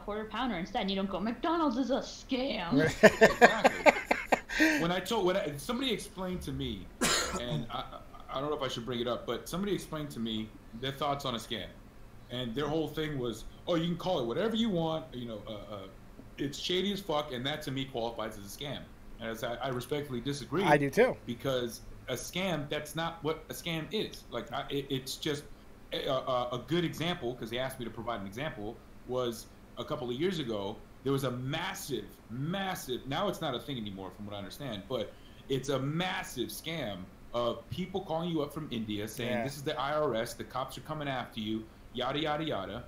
quarter pounder instead. And you don't go, McDonald's is a scam. Exactly. when somebody explained to me, and I don't know if I should bring it up, but somebody explained to me their thoughts on a scam, and their whole thing was, oh, you can call it whatever you want, it's shady as fuck, and that to me qualifies as a scam. And as I respectfully disagree. I do too. Because a scam, that's not what a scam is. Like, it's just a good example, because they asked me to provide an example, was a couple of years ago, there was a massive, now it's not a thing anymore from what I understand, but it's a massive scam of people calling you up from India saying, this is the IRS, the cops are coming after you, yada, yada, yada.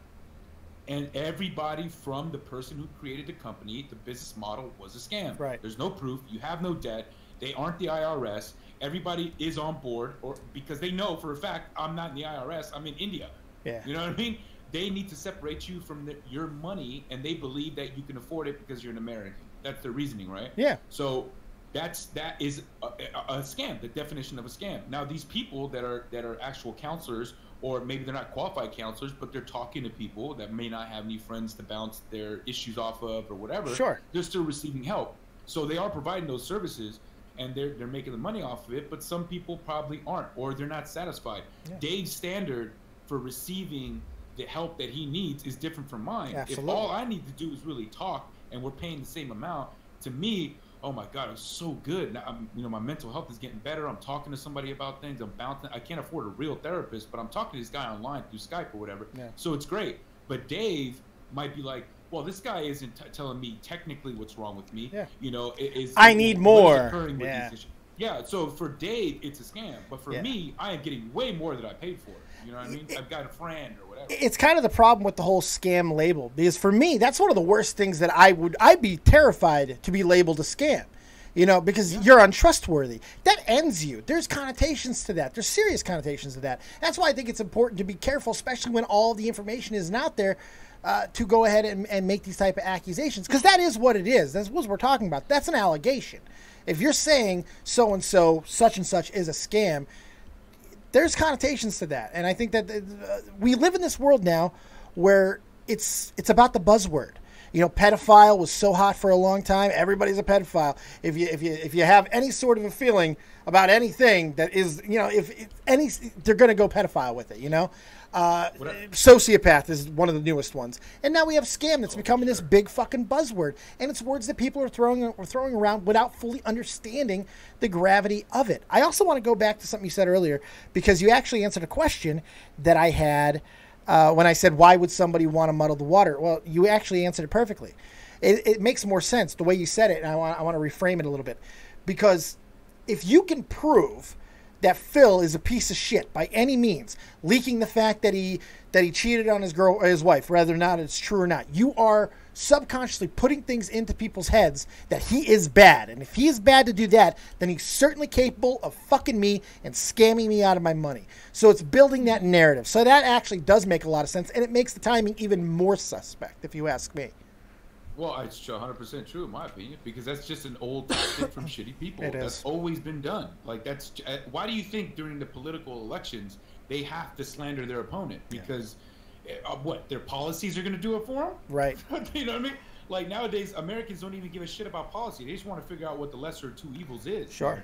And everybody from the person who created the company, the business model was a scam. Right. There's no proof. You have no debt. They aren't the IRS. Everybody is on board, or because they know for a fact, I'm not in the IRS. I'm in India. Yeah. You know what I mean? They need to separate you from your money, and they believe that you can afford it because you're an American. That's their reasoning, right? Yeah. So that is a scam. The definition of a scam. Now, these people that are actual counselors, or maybe they're not qualified counselors, but they're talking to people that may not have any friends to bounce their issues off of or whatever. Sure. They're still receiving help. So they are providing those services, and they're making the money off of it, but some people probably aren't, or they're not satisfied. Yeah. Dave's standard for receiving the help that he needs is different from mine. Absolutely. If all I need to do is really talk, and we're paying the same amount, to me, oh my God, it's so good. Now, my mental health is getting better. I'm talking to somebody about things. I'm bouncing. I can't afford a real therapist, but I'm talking to this guy online through Skype or whatever. Yeah. So it's great. But Dave might be like, well, this guy isn't telling me technically what's wrong with me. Yeah. I need more. Yeah. So for Dave, it's a scam. But for me, I am getting way more than I paid for. You know what I mean? I've got a friend or whatever. It's kind of the problem with the whole scam label, because for me, that's one of the worst things that I'd be terrified to be labeled a scam. Because you're untrustworthy. That ends you. There's connotations to that. There's serious connotations to that. That's why I think it's important to be careful, especially when all the information isn't out there, to go ahead and make these type of accusations. Because that is what it is. That's what we're talking about. That's an allegation. If you're saying so-and-so, such and such is a scam, there's connotations to that. And I think that we live in this world now where it's about the buzzword. Pedophile was so hot for a long time. Everybody's a pedophile. If you have any sort of a feeling about anything that is, they're going to go pedophile with it. Sociopath is one of the newest ones, and now we have scam that's becoming this big fucking buzzword, and it's words that people are throwing around without fully understanding the gravity of it. I also want to go back to something you said earlier, because you actually answered a question that I had. When I said, why would somebody want to muddle the water? Well, you actually answered it perfectly. It makes more sense the way you said it, and I want to reframe it a little bit. Because if you can prove that Phil is a piece of shit by any means, leaking the fact that he cheated on his wife, whether or not it's true or not, you are subconsciously putting things into people's heads that he is bad. And if he is bad to do that, then he's certainly capable of fucking me and scamming me out of my money. So it's building that narrative. So that actually does make a lot of sense, and it makes the timing even more suspect, if you ask me. Well, it's 100% true in my opinion, because that's just an old tactic from shitty people. That's always been done. Like, that's why do you think during the political elections they have to slander their opponent? Because what, their policies are going to do it for them? Right. You know what I mean? Like, nowadays, Americans don't even give a shit about policy. They just want to figure out what the lesser of two evils is. Sure.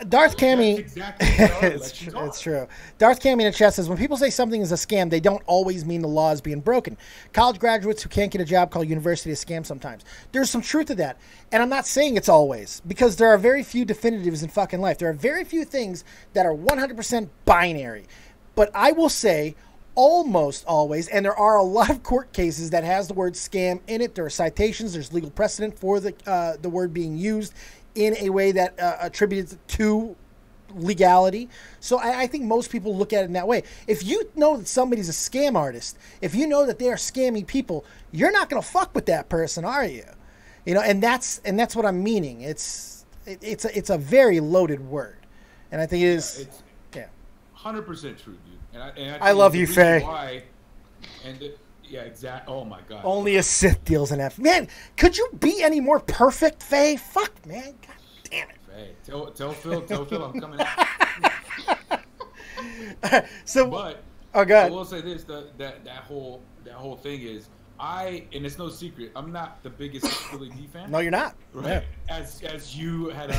Darth Cammy. Exactly what it's true. Darth Cammy in the chat says, when people say something is a scam, they don't always mean the law is being broken. College graduates who can't get a job call university a scam sometimes. There's some truth to that. And I'm not saying it's always, because there are very few definitives in fucking life. There are very few things that are 100% binary. But I will say, almost always, and there are a lot of court cases that has the word scam in it. There are citations. There's legal precedent for the word being used in a way that attributes to legality. So I think most people look at it in that way. If you know that somebody's a scam artist, if you know that they are scamming people, you're not going to fuck with that person, are you? And that's what I'm meaning. It's a very loaded word, and I think it is. Yeah, 100% true, dude. And I love you, Faye. Yeah, exactly. Oh my god. Only a Sith deals an F. Man, could you be any more perfect, Faye? Fuck, man. God damn it. Hey, tell Phil I'm coming out. So, But oh, God. I will say this: that whole thing is, and it's no secret, I'm not the biggest PhillyD fan. No, you're not. Right? Yeah. As you had.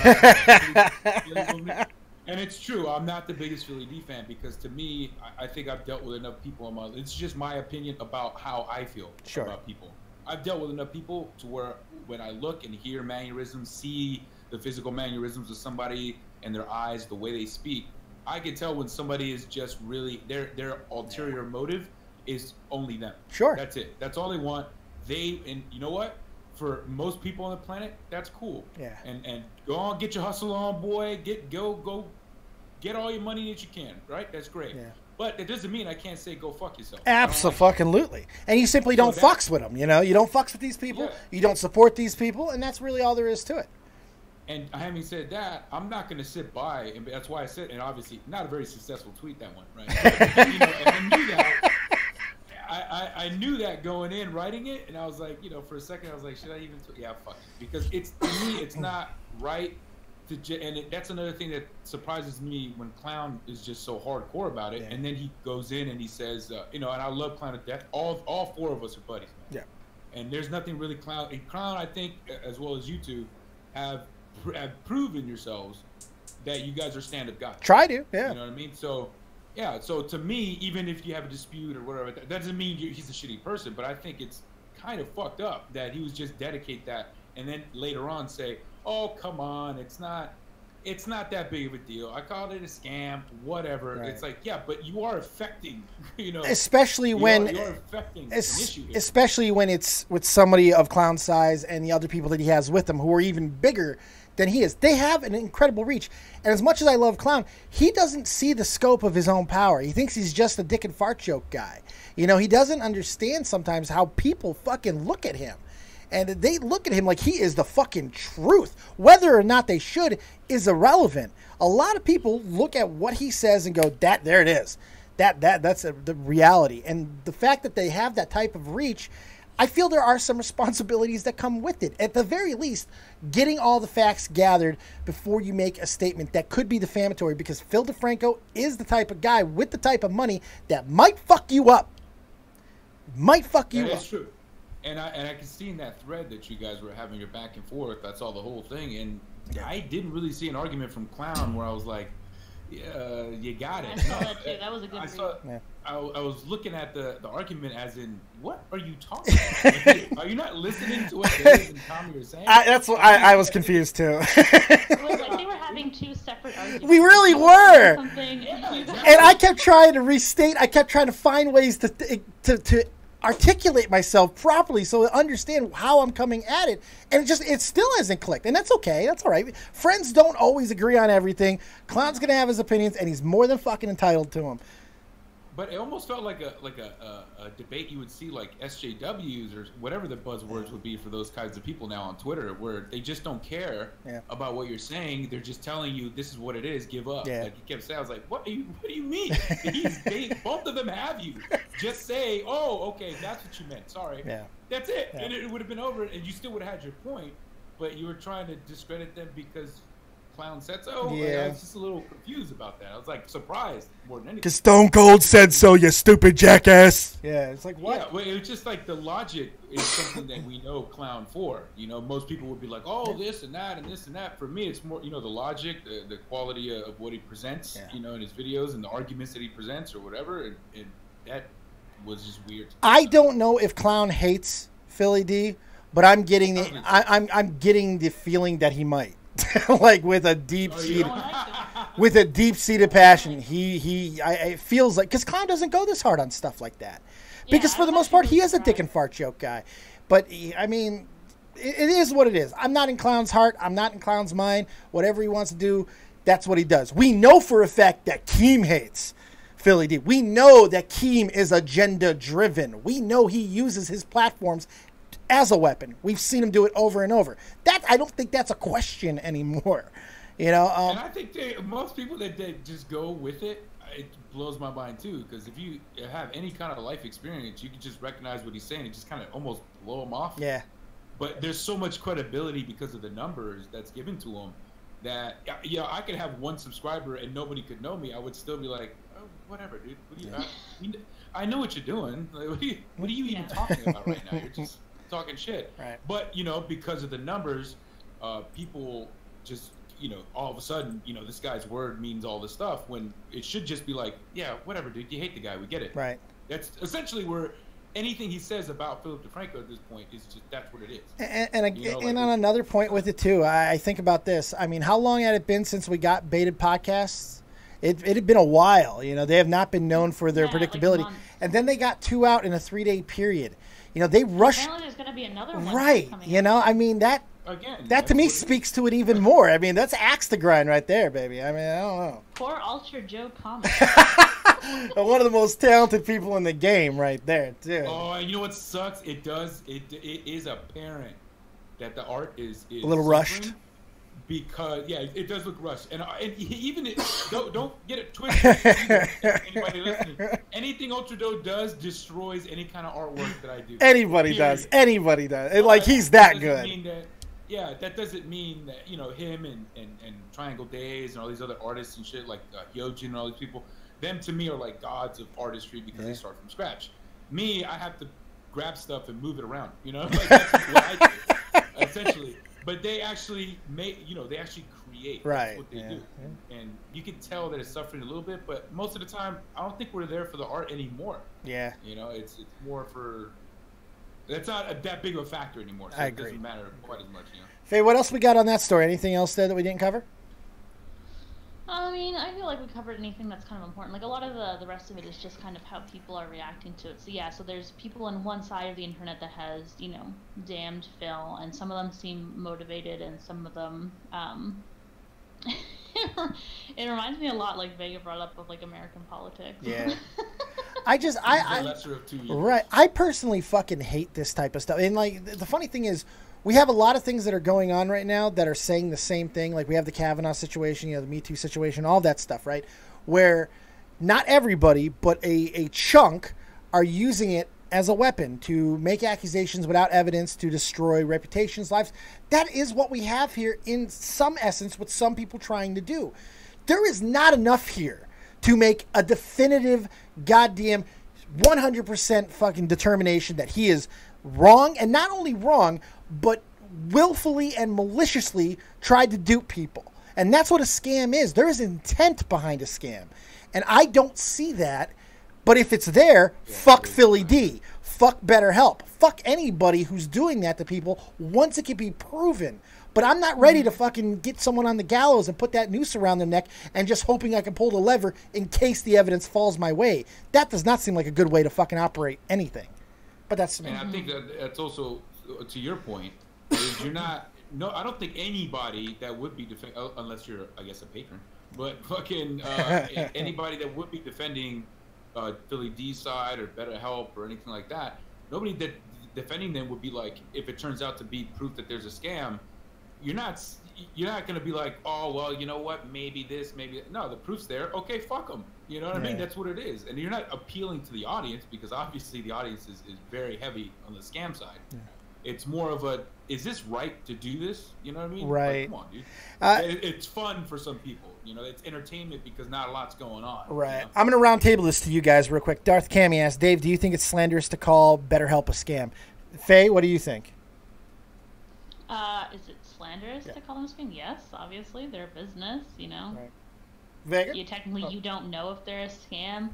And it's true. I'm not the biggest PhillyD fan because to me, I think I've dealt with enough people. It's just my opinion about how I feel about people. I've dealt with enough people to where when I look and hear mannerisms, see the physical mannerisms of somebody and their eyes, the way they speak, I can tell when somebody is just really their ulterior motive is only them. Sure. That's it. That's all they want. And you know what? For most people on the planet, that's cool. Yeah. And go on, get your hustle on, boy. Go get all your money that you can. Right? That's great. Yeah. But it doesn't mean I can't say go fuck yourself. Absolutely. And you simply don't fucks with them. You know, you don't fucks with these people. Yeah. You don't support these people, and that's really all there is to it. And having said that, I'm not going to sit by, and that's why I said, and obviously not a very successful tweet, that one, right? But, you know, and I knew that. I knew that going in, writing it, and I was like, you know, for a second, I was like, should I even? Yeah, fuck it, because to me, it's not right to. That's another thing that surprises me when Clown is just so hardcore about it, and then he goes in and he says, you know, and I love Clown to death. All four of us are buddies, man. Yeah. And there's nothing really Clown. And Clown, I think, as well as you two, have proven yourselves that you guys are stand-up guys. Try to, yeah. You know what I mean? So. Yeah, so to me, even if you have a dispute or whatever, that doesn't mean he's a shitty person, but I think it's kind of fucked up that he was just dedicate that and then later on say, oh, come on, it's not that big of a deal. I called it a scam, whatever. Right. It's like, yeah, but you are affecting, you know. Especially when you're affecting an issue here. Especially when it's with somebody of Clown's size and the other people that he has with him who are even bigger than he is. They have an incredible reach. And as much as I love Clown, he doesn't see the scope of his own power. He thinks he's just a dick and fart joke guy. You know, he doesn't understand sometimes how people fucking look at him. And they look at him like he is the fucking truth. Whether or not they should is irrelevant. A lot of people look at what he says and go, there it is. That's the reality. And the fact that they have that type of reach, I feel there are some responsibilities that come with it. At the very least, getting all the facts gathered before you make a statement that could be defamatory, because Phil DeFranco is the type of guy with the type of money that might fuck you up. That's true. And I can see in that thread that you guys were having your back and forth, that's all the whole thing. And I didn't really see an argument from Clown where I was like, yeah, you got it. I saw that too. That was a good read. I was looking at the argument as in, what are you talking about? Like, are you not listening to what Dave and Tommy are saying? That's what I was confused too. It was like they were having two separate arguments. We really were. Yeah, exactly. And I kept trying to restate. I kept trying to find ways to articulate myself properly so I understand how I'm coming at it. And it still hasn't clicked. And that's okay. That's all right. Friends don't always agree on everything. Clown's going to have his opinions, and he's more than fucking entitled to them. But it almost felt like a debate you would see like SJWs or whatever the buzzwords would be for those kinds of people now on Twitter, where they just don't care about what you're saying. They're just telling you this is what it is. Give up. Like he kept saying, I was like, what do you mean? Both of them have you. Just say, oh, okay, that's what you meant. Sorry. Yeah. That's it. And it would have been over, and you still would have had your point. But you were trying to discredit them because Clown said so. Yeah. I was just a little confused about that. I was like surprised more than anything. Because Stone Cold said so, you stupid jackass. Yeah, it's like, what? Yeah, well, it was just like the logic is something that we know Clown for. You know, most people would be like, oh, this and that and this and that. For me, it's more, you know, the logic, the quality of what he presents, you know, in his videos and the arguments that he presents or whatever. And that was just weird. I don't know if Clown hates PhillyD, but I'm getting I'm getting the feeling that he might. Like with a deep-seated passion, it feels like, because Clown doesn't go this hard on stuff like that, because for the most part he is a dick and fart joke guy. But I mean, it is what it is. I'm not in Clown's heart. I'm not in Clown's mind. Whatever he wants to do, that's what he does. We know for a fact that Keem hates PhillyD. We know that Keem is agenda-driven. We know he uses his platforms as a weapon. We've seen him do it over and over. I don't think that's a question anymore. You know, and I think most people that just go with it, it blows my mind too, because if you have any kind of life experience, you can just recognize what he's saying and just kind of almost blow him off. Yeah. But there's so much credibility because of the numbers that's given to him that, you know, I could have one subscriber and nobody could know me. I would still be like, oh, whatever, dude. What do you, I know what you're doing. Like, what are you even talking about right now? You're just talking shit. Right. But, you know, because of the numbers, people just, you know, all of a sudden, you know, this guy's word means all this stuff when it should just be like, yeah, whatever, dude. You hate the guy. We get it. Right. That's essentially where anything he says about Philip DeFranco at this point is just, that's what it is. And You know, and like on another point with it too, I think about this. I mean, how long had it been since we got baited podcasts? It had been a while. You know, they have not been known for their predictability. Like and then they got 2 out in a 3-day period. You know, they rushed. Apparently there's going to be another one. Right. Coming You know, I mean, that to me speaks to it even more. I mean, that's axe to grind right there, baby. I mean, I don't know. Poor Ultra Joe Comics. One of the most talented people in the game right there, too. Oh, and you know what sucks? It is apparent that the art is A little rushed. Because it does look rushed, and even don't get it twisted. Anybody listening, anything Ultra Joe does destroys any kind of artwork that I do. Anybody does. Like, he's that good. That doesn't mean that, you know, him and Triangle Days and all these other artists and shit like Hyojin and all these people, them to me are like gods of artistry because they start from scratch. Me, I have to grab stuff and move it around, you know, like that's what I do, essentially. But they actually they actually create. Right. That's what they do. And you can tell that it's suffering a little bit, but most of the time, I don't think we're there for the art anymore. Yeah. You know, it's more for, that's not that big of a factor anymore. So I it agree. doesn't matter quite as much, you know. Faye, what else we got on that story? Anything else there that we didn't cover? I mean, I feel like we covered anything that's kind of important. Like, a lot of the rest of it is just kind of how people are reacting to it. So, yeah, so there's people on one side of the internet that has, you know, damned Phil, and some of them seem motivated, and some of them, it reminds me a lot, like Vega brought up, of, like, American politics. Yeah. Lesser of two evils. Right. I personally fucking hate this type of stuff. And, like, the funny thing is, we have a lot of things that are going on right now that are saying the same thing. Like, we have the Kavanaugh situation, you know, the Me Too situation, all that stuff, right? Where not everybody, but a chunk are using it as a weapon to make accusations without evidence, to destroy reputations, lives. That is what we have here in some essence, what some people trying to do. There is not enough here to make a definitive goddamn 100% fucking determination that he is wrong, and not only wrong, but willfully and maliciously tried to dupe people. And that's what a scam is. There is intent behind a scam. And I don't see that. But if it's there, fuck PhillyD. Fuck BetterHelp. Fuck anybody who's doing that to people once it can be proven. But I'm not ready to fucking get someone on the gallows and put that noose around their neck and just hoping I can pull the lever in case the evidence falls my way. That does not seem like a good way to fucking operate anything. But that's me. And I think that's also, to your point, is you're not, no, I don't think anybody that would be defending, unless you're, I guess, a patron, but fucking anybody that would be defending PhillyD's side or BetterHelp or anything like that, nobody that defending them would be like, if it turns out to be proof that there's a scam, you're not going to be like, oh, well, you know what, maybe this, maybe that. No, the proof's there. Okay, fuck them. You know what I mean? That's what it is. And you're not appealing to the audience because obviously the audience is very heavy on the scam side. Yeah. It's more of a, is this right to do this? You know what I mean? Right. Like, come on, dude. It's fun for some people. You know, it's entertainment because not a lot's going on. Right. You know? I'm going to round table this to you guys real quick. Darth Cammy asked, Dave, do you think it's slanderous to call BetterHelp a scam? Faye, what do you think? Is it slanderous to call them a scam? Yes, obviously. They're a business, you know. Right. Vega? You don't know if they're a scam.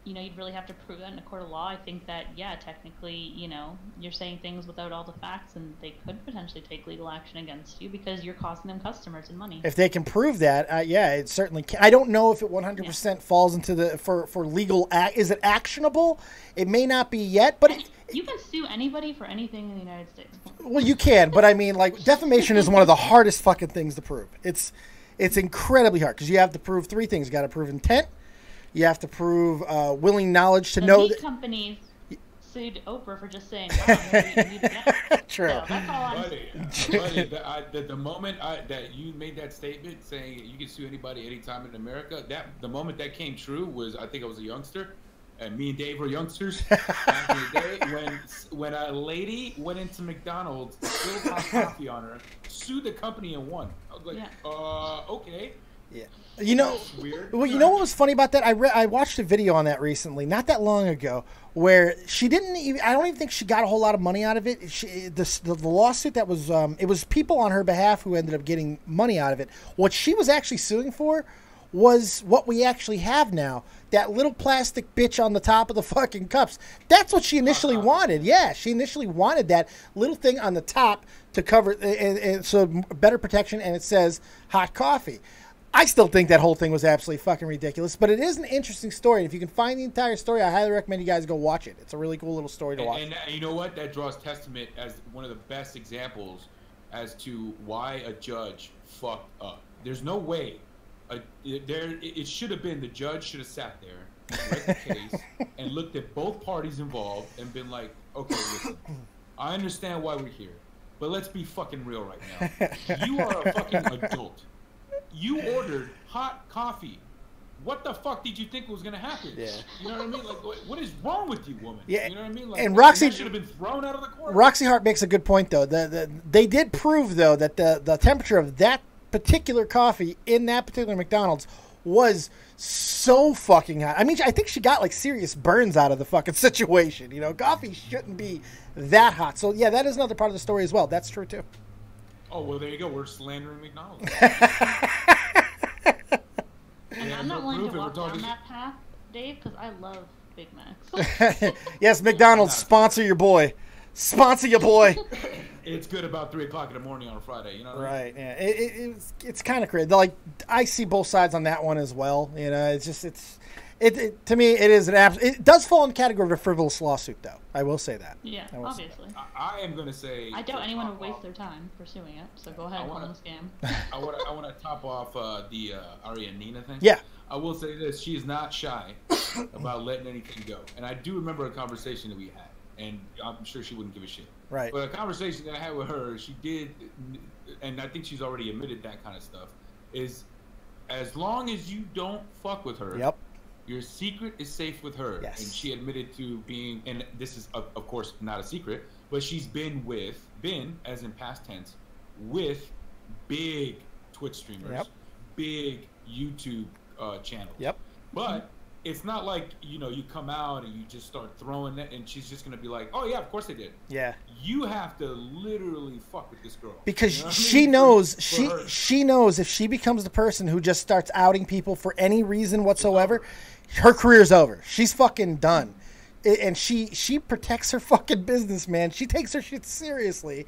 You know, you'd really have to prove that in a court of law. I think that, yeah, technically, you know, you're saying things without all the facts, and they could potentially take legal action against you because you're costing them customers and money. If they can prove that, yeah, it certainly can. I don't know if it 100% falls into the for legal act. Is it actionable? It may not be yet, but you can sue anybody for anything in the United States. Well, you can, but I mean, like, defamation is one of the hardest fucking things to prove. It's incredibly hard because you have to prove 3 things. You got to prove intent. You have to prove willing knowledge to know that companies sued Oprah for just saying, wow, maybe you get. True. So that's all I'm Buddy, the moment that you made that statement saying you can sue anybody anytime in America, the moment that came true was, I think I was a youngster, and me and Dave were youngsters back in the day when a lady went into McDonald's, spilled hot coffee on her, sued the company and won. I was like, okay. Yeah. You know, weird. Well, you know what was funny about that? I watched a video on that recently, not that long ago, where she didn't even, I don't even think she got a whole lot of money out of it. The lawsuit that was, it was people on her behalf who ended up getting money out of it. What she was actually suing for was what we actually have now. That little plastic bitch on the top of the fucking cups. That's what she initially wanted. Yeah, she initially wanted that little thing on the top to cover, and so better protection, and it says hot coffee. I still think that whole thing was absolutely fucking ridiculous, but it is an interesting story. And if you can find the entire story, I highly recommend you guys go watch it. It's a really cool little story to watch. And you know what? That draws testament as one of the best examples as to why a judge fucked up. There's no way. It should have been the judge should have sat there, read the case, and looked at both parties involved and been like, okay, listen, I understand why we're here, but let's be fucking real right now. You are a fucking adult. You ordered hot coffee. What the fuck did you think was gonna happen? Yeah. You know what I mean? Like, what is wrong with you, woman? Yeah. You know what I mean? Like, and Roxy should have been thrown out of the court. Roxy Hart makes a good point, though. They did prove, though, that the temperature of that particular coffee in that particular McDonald's was so fucking hot. I mean, I think she got like serious burns out of the fucking situation. You know, coffee shouldn't be that hot. So yeah, that is another part of the story as well. That's true too. Oh, well, there you go. We're slandering McDonald's. And I'm not willing to walk down that path, Dave, because I love Big Macs. Yes, McDonald's, sponsor your boy. Sponsor your boy. It's good about 3 o'clock in the morning on a Friday, you know what I mean? Right, yeah. It's kind of crazy. Like, I see both sides on that one as well. You know, it's just, to me, it is it does fall in the category of a frivolous lawsuit, though. I will say that. Yeah, obviously. I am going to say... I doubt anyone would waste their time pursuing it, so go ahead and call them a scam. I want to top off the Ari and Nina thing. Yeah. I will say this. She is not shy about letting anything go. And I do remember a conversation that we had, and I'm sure she wouldn't give a shit. Right. But a conversation that I had with her, she did, and I think she's already admitted that kind of stuff, is as long as you don't fuck with her, yep, your secret is safe with her. Yes. And she admitted to being, and this is, of course, not a secret, but she's been, as in past tense, with big Twitch streamers, yep, big YouTube channels. Yep. But it's not like, you know, you come out and you just start throwing that, and she's just going to be like, oh, yeah, of course they did. Yeah. You have to literally fuck with this girl. Because you know she knows, she knows if she becomes the person who just starts outing people for any reason whatsoever, her career's over. She's fucking done. And she protects her fucking business, man. She takes her shit seriously.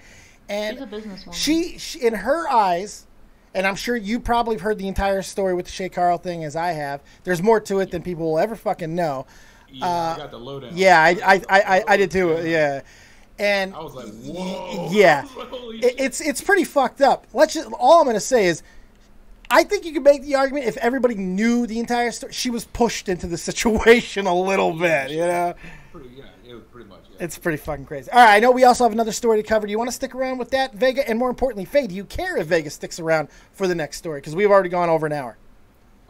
And she's a businesswoman. She, in her eyes, and I'm sure you probably have heard the entire story with the Shay Carl thing as I have. There's more to it than people will ever fucking know. Yeah, I got the lowdown. Yeah, I did too. Yeah. And I was like, whoa. Yeah. It's pretty fucked up. All I'm going to say is, I think you could make the argument if everybody knew the entire story. She was pushed into the situation a little bit, you know? It was pretty much, yeah. It's pretty fucking crazy. All right, I know we also have another story to cover. Do you want to stick around with that, Vega? And more importantly, Faye, do you care if Vega sticks around for the next story? Because we've already gone over an hour.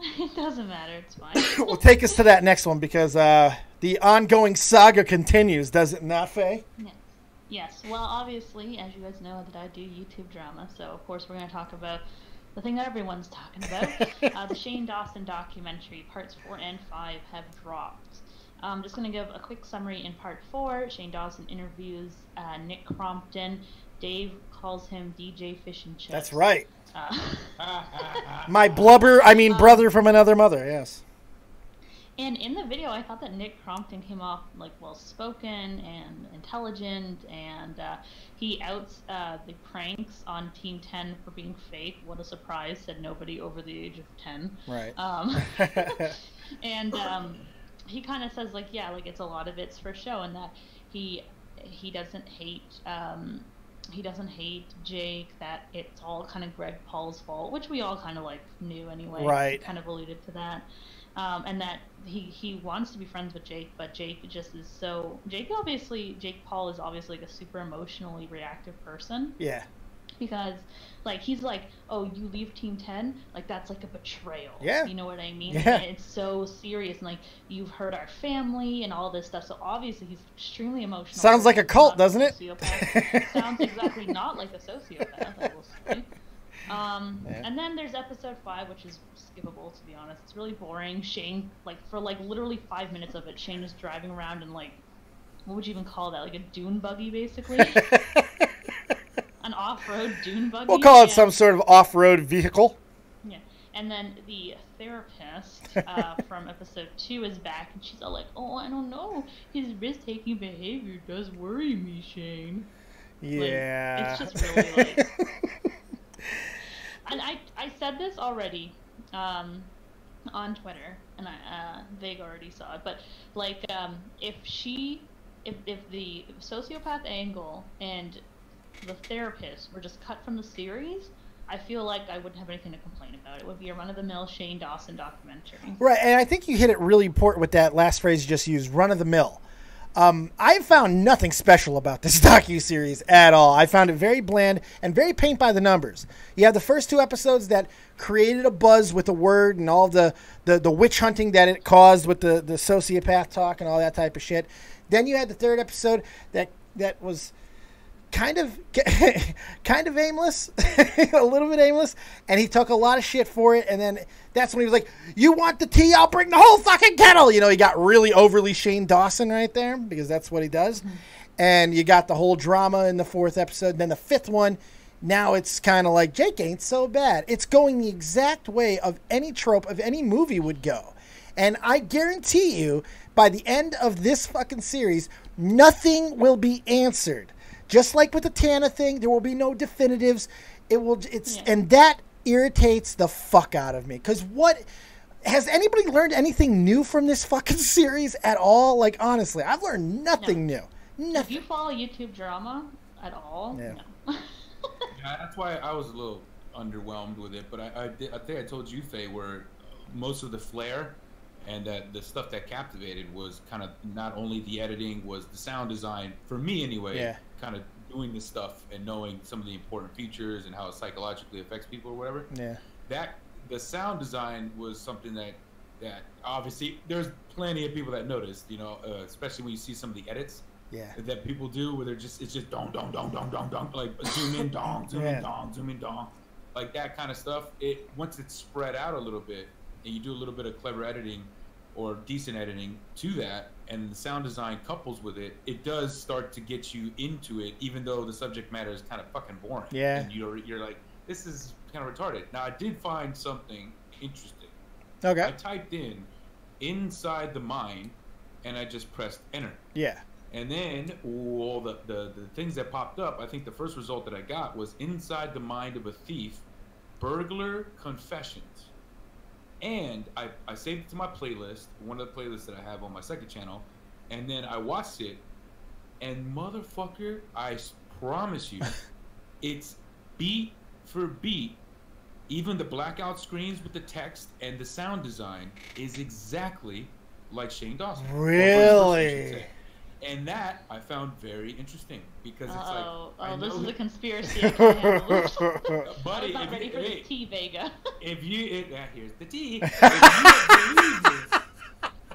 It doesn't matter. It's fine. Well, take us to that next one because the ongoing saga continues, does it not, Faye? Yes. Well, obviously, as you guys know, that I do YouTube drama, so of course we're going to talk about the thing that everyone's talking about. The Shane Dawson documentary, parts 4 and 5 have dropped. I'm just going to give a quick summary in part 4. Shane Dawson interviews Nick Crompton. Dave calls him DJ Fish and Chips. That's right. My brother from another mother, yes. And in the video, I thought that Nick Crompton came off like well-spoken and intelligent, and he outs the pranks on Team 10 for being fake. What a surprise, said nobody over the age of 10. Right. And he kind of says, like, yeah, like, it's a lot of it's for show, and that he doesn't hate Jake, that it's all kind of Greg Paul's fault, which we all kind of like knew anyway. Right. He kind of alluded to that. and that he wants to be friends with Jake, but Jake just is so Jake Paul is obviously like a super emotionally reactive person. Yeah. Because like he's like, oh, you leave Team 10, like that's like a betrayal. Yeah. You know what I mean? Yeah. And it's so serious, and like you've hurt our family and all this stuff. So obviously he's extremely emotional. Sounds like a cult, doesn't it? Sounds exactly not like a sociopath, I will say. And then there's episode 5, which is skippable, to be honest. It's really boring. Shane, like for like literally 5 minutes of it, Shane is driving around in like, what would you even call that? Like a dune buggy, basically. An off-road dune buggy. We'll call it some sort of off-road vehicle. Yeah, and then the therapist from episode 2 is back, and she's all like, "Oh, I don't know. His risk-taking behavior does worry me, Shane." Yeah. Like, it's just really like. And I said this already on Twitter, and Vig already saw it, but like if the sociopath angle and the therapist were just cut from the series, I feel like I wouldn't have anything to complain about. It would be a run-of-the-mill Shane Dawson documentary. Right, and I think you hit it really important with that last phrase you just used, run-of-the-mill. I found nothing special about this docuseries at all. I found it very bland and very paint by the numbers. You have the first 2 episodes that created a buzz with the word and all the witch hunting that it caused with the sociopath talk and all that type of shit. Then you had the 3rd episode that was kind of aimless, a little bit aimless, and he took a lot of shit for it, and then that's when he was like, you want the tea, I'll bring the whole fucking kettle. You know, he got really overly Shane Dawson right there, because that's what he does. And you got the whole drama in the 4th episode. And then the 5th one, now it's kind of like, Jake ain't so bad. It's going the exact way of any trope of any movie would go. And I guarantee you, by the end of this fucking series, nothing will be answered. Just like with the Tana thing, there will be no definitives. And that irritates the fuck out of me. Because what has anybody learned anything new from this fucking series at all? Like, honestly, I've learned nothing new. Nothing. If you follow YouTube drama at all, yeah. No. Yeah, that's why I was a little underwhelmed with it. But I think I told you, Faye, where most of the flair and that the stuff that captivated was kind of not only the editing, was the sound design, for me anyway. Yeah. Kind of doing this stuff and knowing some of the important features and how it psychologically affects people or whatever. Yeah. That the sound design was something that obviously there's plenty of people that noticed, you know, especially when you see some of the edits that people do where it's just dong dong dong dong dong dong, like zoom in dong, zoom in dong, zoom in dong, like that kind of stuff. Once it's spread out a little bit and you do a little bit of clever editing or decent editing to that, and the sound design couples with it, it does start to get you into it, even though the subject matter is kind of fucking boring. Yeah. And you're like, this is kind of retarded. Now, I did find something interesting. Okay. I typed in inside the mind, and I just pressed enter. Yeah. And then all the things that popped up, I think the first result that I got was inside the mind of a thief, burglar confessions. And I saved it to my playlist, one of the playlists that I have on my second channel, and then I watched it, and motherfucker, I promise you, it's beat for beat. Even the blackout screens with the text and the sound design is exactly like Shane Dawson. Really? And that I found very interesting because it's like, this is a conspiracy. I can't handle. Buddy, I'm not ready for the tea, Vega. Here's the tea.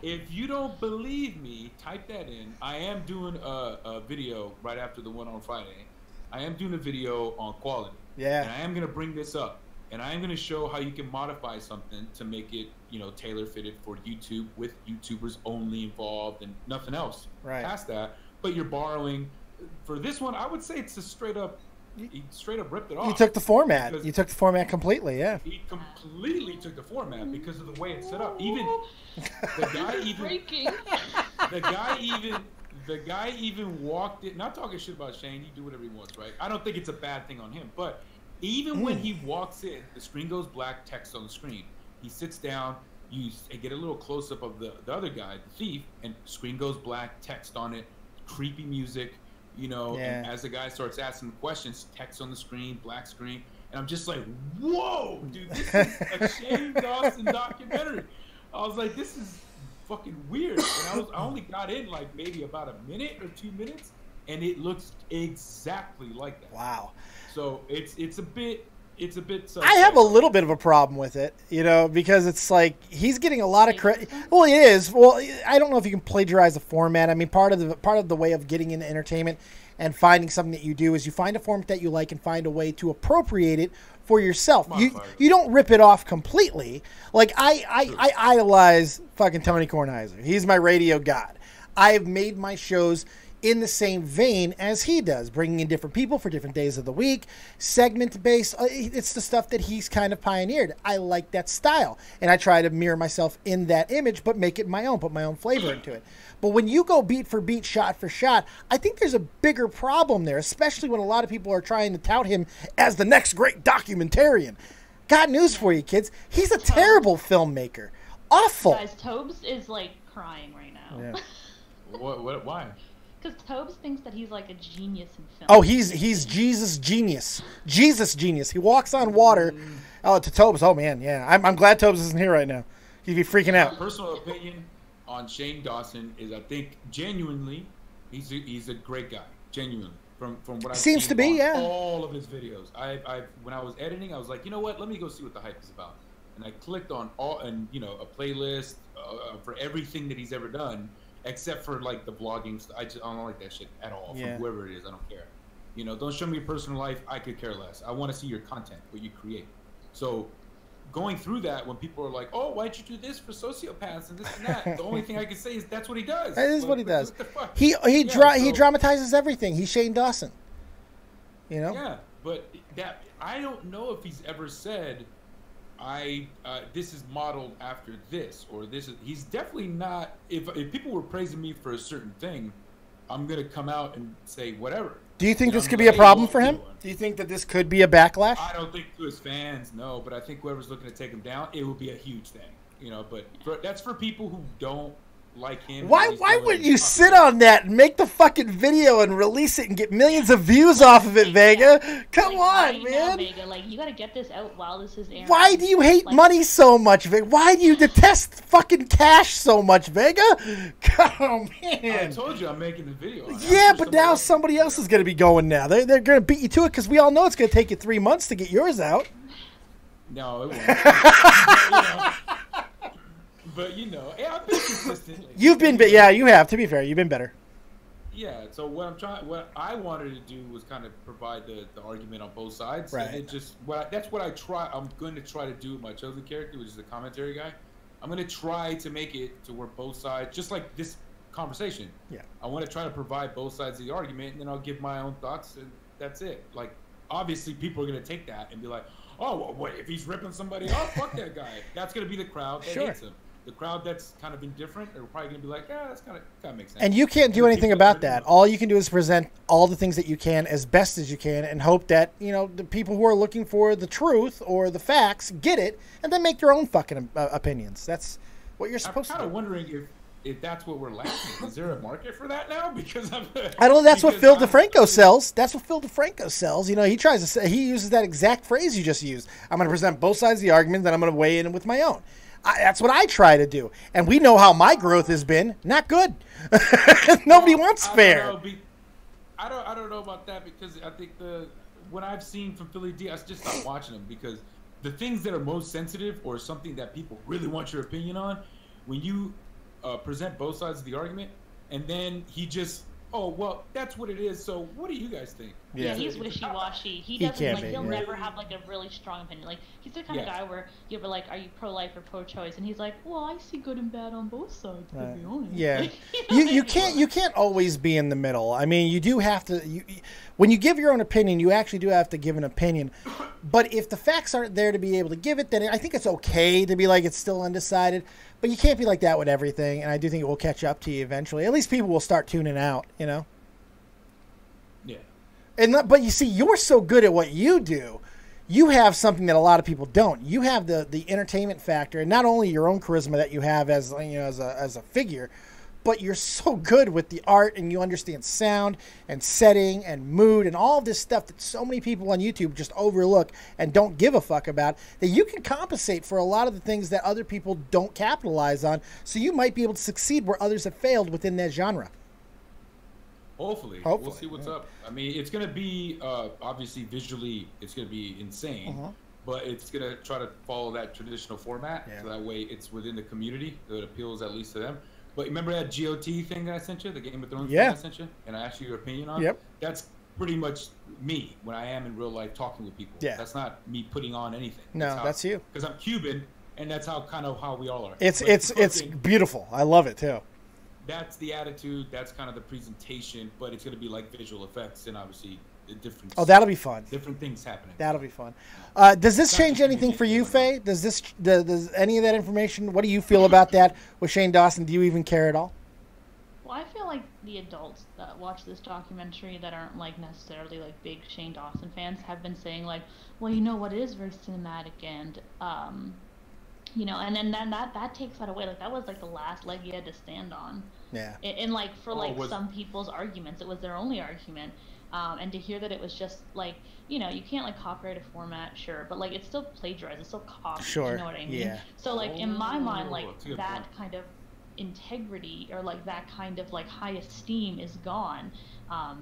If you don't believe me, type that in. I am doing a video right after the one on Friday. I am doing a video on quality. Yeah. And I am going to bring this up. And I am going to show how you can modify something to make it, you know, tailor-fitted for YouTube with YouTubers only involved and nothing else past that. But you're borrowing. For this one, I would say it's a straight up ripped it off. You took the format. You took the format completely, yeah. He completely took the format because of the way it's set up. Even the guy even walked it. Not talking shit about Shane. He do whatever he wants, right? I don't think it's a bad thing on him, but even when he walks in, the screen goes black, text on the screen. He sits down, you get a little close-up of the other guy, the thief, and screen goes black, text on it, creepy music, you know, and as the guy starts asking questions, text on the screen, black screen, and I'm just like, whoa, dude, this is a Shane Dawson documentary. I was like, this is fucking weird. And I only got in like maybe about a minute or 2 minutes, and it looks exactly like that. Wow. So it's a bit. I have a little bit of a problem with it, because it's like he's getting a lot of credit. Well, he is. Well, I don't know if you can plagiarize the format. I mean, part of the way of getting into entertainment and finding something that you do is you find a format that you like and find a way to appropriate it for yourself. You don't rip it off completely. Like I idolize fucking Tony Kornheiser. He's my radio god. I have made my shows in the same vein as he does, bringing in different people for different days of the week, segment-based. It's the stuff that he's kind of pioneered. I like that style, and I try to mirror myself in that image, but make it my own, put my own flavor into it. But when you go beat for beat, shot for shot, I think there's a bigger problem there, especially when a lot of people are trying to tout him as the next great documentarian. Got news for you, kids. He's a terrible filmmaker. Awful. Guys, Tobes is, like, crying right now. Yeah. Why? Because Tobes thinks that he's like a genius in film. Oh, he's Jesus genius. Jesus genius. He walks on water. Oh, to Tobes. Oh, man, yeah. I'm glad Tobes isn't here right now. He'd be freaking out. My personal opinion on Shane Dawson is I think genuinely he's a great guy. Genuinely. From what I've Seems seen to be, on yeah. all of his videos. When I was editing, I was like, you know what? Let me go see what the hype is about. And I clicked on a playlist for everything that he's ever done. Except for like the vlogging stuff. I don't like that shit at all. Yeah. From whoever it is, I don't care. Don't show me your personal life. I could care less. I want to see your content, what you create. So going through that, when people are like, "Oh, why'd you do this for sociopaths and this and that?" The only thing I can say is that's what he does. That is what he does. What the fuck? He dramatizes everything. He's Shane Dawson. Yeah, but that I don't know if he's ever said, this is modeled after this, or this is. He's definitely not. If people were praising me for a certain thing, I'm gonna come out and say whatever. Do you think this could be a problem for him? Do you think that this could be a backlash? I don't think to his fans, no, but I think whoever's looking to take him down, it would be a huge thing. But that's for people who don't like him. Why wouldn't you sit on that and make the fucking video and release it and get millions of views off of it, Vega? Come on, man. Vega, like, you gotta get this out while this is airing. Why do you hate money so much, Vega? Why do you detest fucking cash so much, Vega? Oh, man. I told you I'm making the video. Yeah, but now somebody else is going to be going now. They're going to beat you to it because we all know it's going to take you 3 months to get yours out. No, it won't. But I've been consistent. You have. To be fair, you've been better. Yeah. So what I wanted to do was kind of provide the argument on both sides. Right. And that's what I try. I'm going to try to do with my chosen character, which is the commentary guy. I'm going to try to make it to where both sides, just like this conversation. Yeah. I want to try to provide both sides of the argument, and then I'll give my own thoughts, and that's it. Like, obviously, people are going to take that and be like, "Oh, well, what if he's ripping somebody off? Fuck that guy." That's going to be the crowd that hates him. The crowd that's kind of indifferent are probably going to be like, "Yeah, that's kind of makes sense." And you can't do anything about that. All you can do is present all the things that you can as best as you can, and hope that the people who are looking for the truth or the facts get it, and then make their own fucking opinions. That's what you're supposed to do. I'm kind of wondering if that's what we're lacking. Is there a market for that now? Because I don't know. That's what Phil DeFranco sells. That's what Phil DeFranco sells. He tries to say, he uses that exact phrase you just used. I'm going to present both sides of the argument, then I'm going to weigh in with my own. That's what I try to do. And we know how my growth has been. Not good. Nobody wants fair. I don't know about that, because I think what I've seen from PhillyD, I just stopped watching them, because the things that are most sensitive or something that people really want your opinion on, when you present both sides of the argument, and then he just, "Oh, well, that's what it is, so what do you guys think?" Yeah, he's wishy-washy. He'll never have like a really strong opinion. Like, he's the kind of guy where you ever like, "Are you pro-life or pro-choice?" And he's like, "Well, I see good and bad on both sides, to be honest." Yeah, you can't always be in the middle. I mean, you do have to. When you give your own opinion, you actually do have to give an opinion. But if the facts aren't there to be able to give it, then I think it's okay to be like it's still undecided. But you can't be like that with everything, and I do think it will catch up to you eventually. At least people will start tuning out, Yeah. But you see, you're so good at what you do. You have something that a lot of people don't. You have the entertainment factor, and not only your own charisma that you have as as a figure, but you're so good with the art and you understand sound and setting and mood and all of this stuff that so many people on YouTube just overlook and don't give a fuck about, that you can compensate for a lot of the things that other people don't capitalize on. So you might be able to succeed where others have failed within that genre. Hopefully. We'll see what's up. I mean, it's going to be, obviously, visually, it's going to be insane. But it's going to try to follow that traditional format. So that way it's within the community. So it appeals at least to them. But remember that GOT thing that I sent you? The Game of Thrones thing I sent you? And I asked you your opinion on it? That's pretty much me when I am in real life talking with people. That's not me putting on anything. No, that's you. Because I'm Cuban, and that's how we all are. It's beautiful. I love it, too. That's the attitude. That's kind of the presentation. But it's going to be like visual effects and obviously different. Oh, that'll be fun. Different things happening. That'll be fun. Does this change anything for you, Faye? Does any of that information? What do you feel about that with Shane Dawson? Do you even care at all? Well, I feel like the adults that watch this documentary that aren't like necessarily like big Shane Dawson fans have been saying like, well, you know what, it is very cinematic and you know, and then that takes that away. Like that was like the last leg you had to stand on. Yeah. And like for some people's arguments, it was their only argument. And to hear that it was just like, you know, you can't like copyright a format, sure, but like it's still plagiarized, it's still copied. Sure. You know what I mean? Yeah. So like in my mind, like that kind of integrity or like that kind of like high esteem is gone.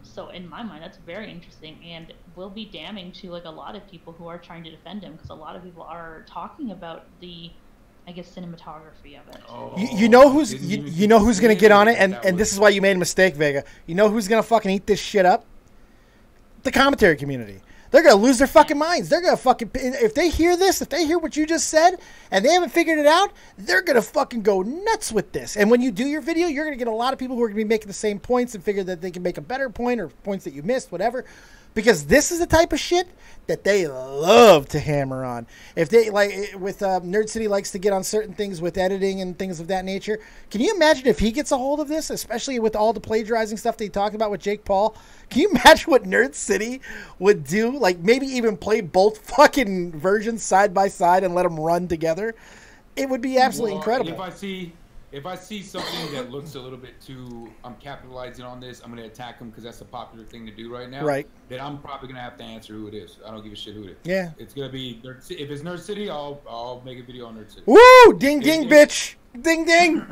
So in my mind, that's very interesting and will be damning to like a lot of people who are trying to defend him, because a lot of people are talking about the, I guess, cinematography of it. You know who's you know who's gonna get on it, and this is why you made a mistake, Vega. You know who's gonna fucking eat this shit up? The commentary community. They're gonna lose their fucking minds. They're gonna fucking, if they hear this, if they hear what you just said, and they haven't figured it out, they're gonna fucking go nuts with this. And when you do your video, you're gonna get a lot of people who are gonna be making the same points and figure that they can make a better point or points that you missed, whatever. Because this is the type of shit that they love to hammer on. If they like with Nerd City likes to get on certain things with editing and things of that nature. Can you imagine if he gets a hold of this, especially with all the plagiarizing stuff that he talked about with Jake Paul? Can you imagine what Nerd City would do? Like maybe even play both fucking versions side by side and let them run together. It would be absolutely incredible. If I see something that looks a little bit too, I'm capitalizing on this, I'm going to attack them because that's a popular thing to do right now. Right. Then I'm probably going to have to answer who it is. I don't give a shit who it is. Yeah. It's going to be Nerd City. If it's Nerd City, I'll make a video on Nerd City. Woo! Ding, ding, bitch. Ding, ding.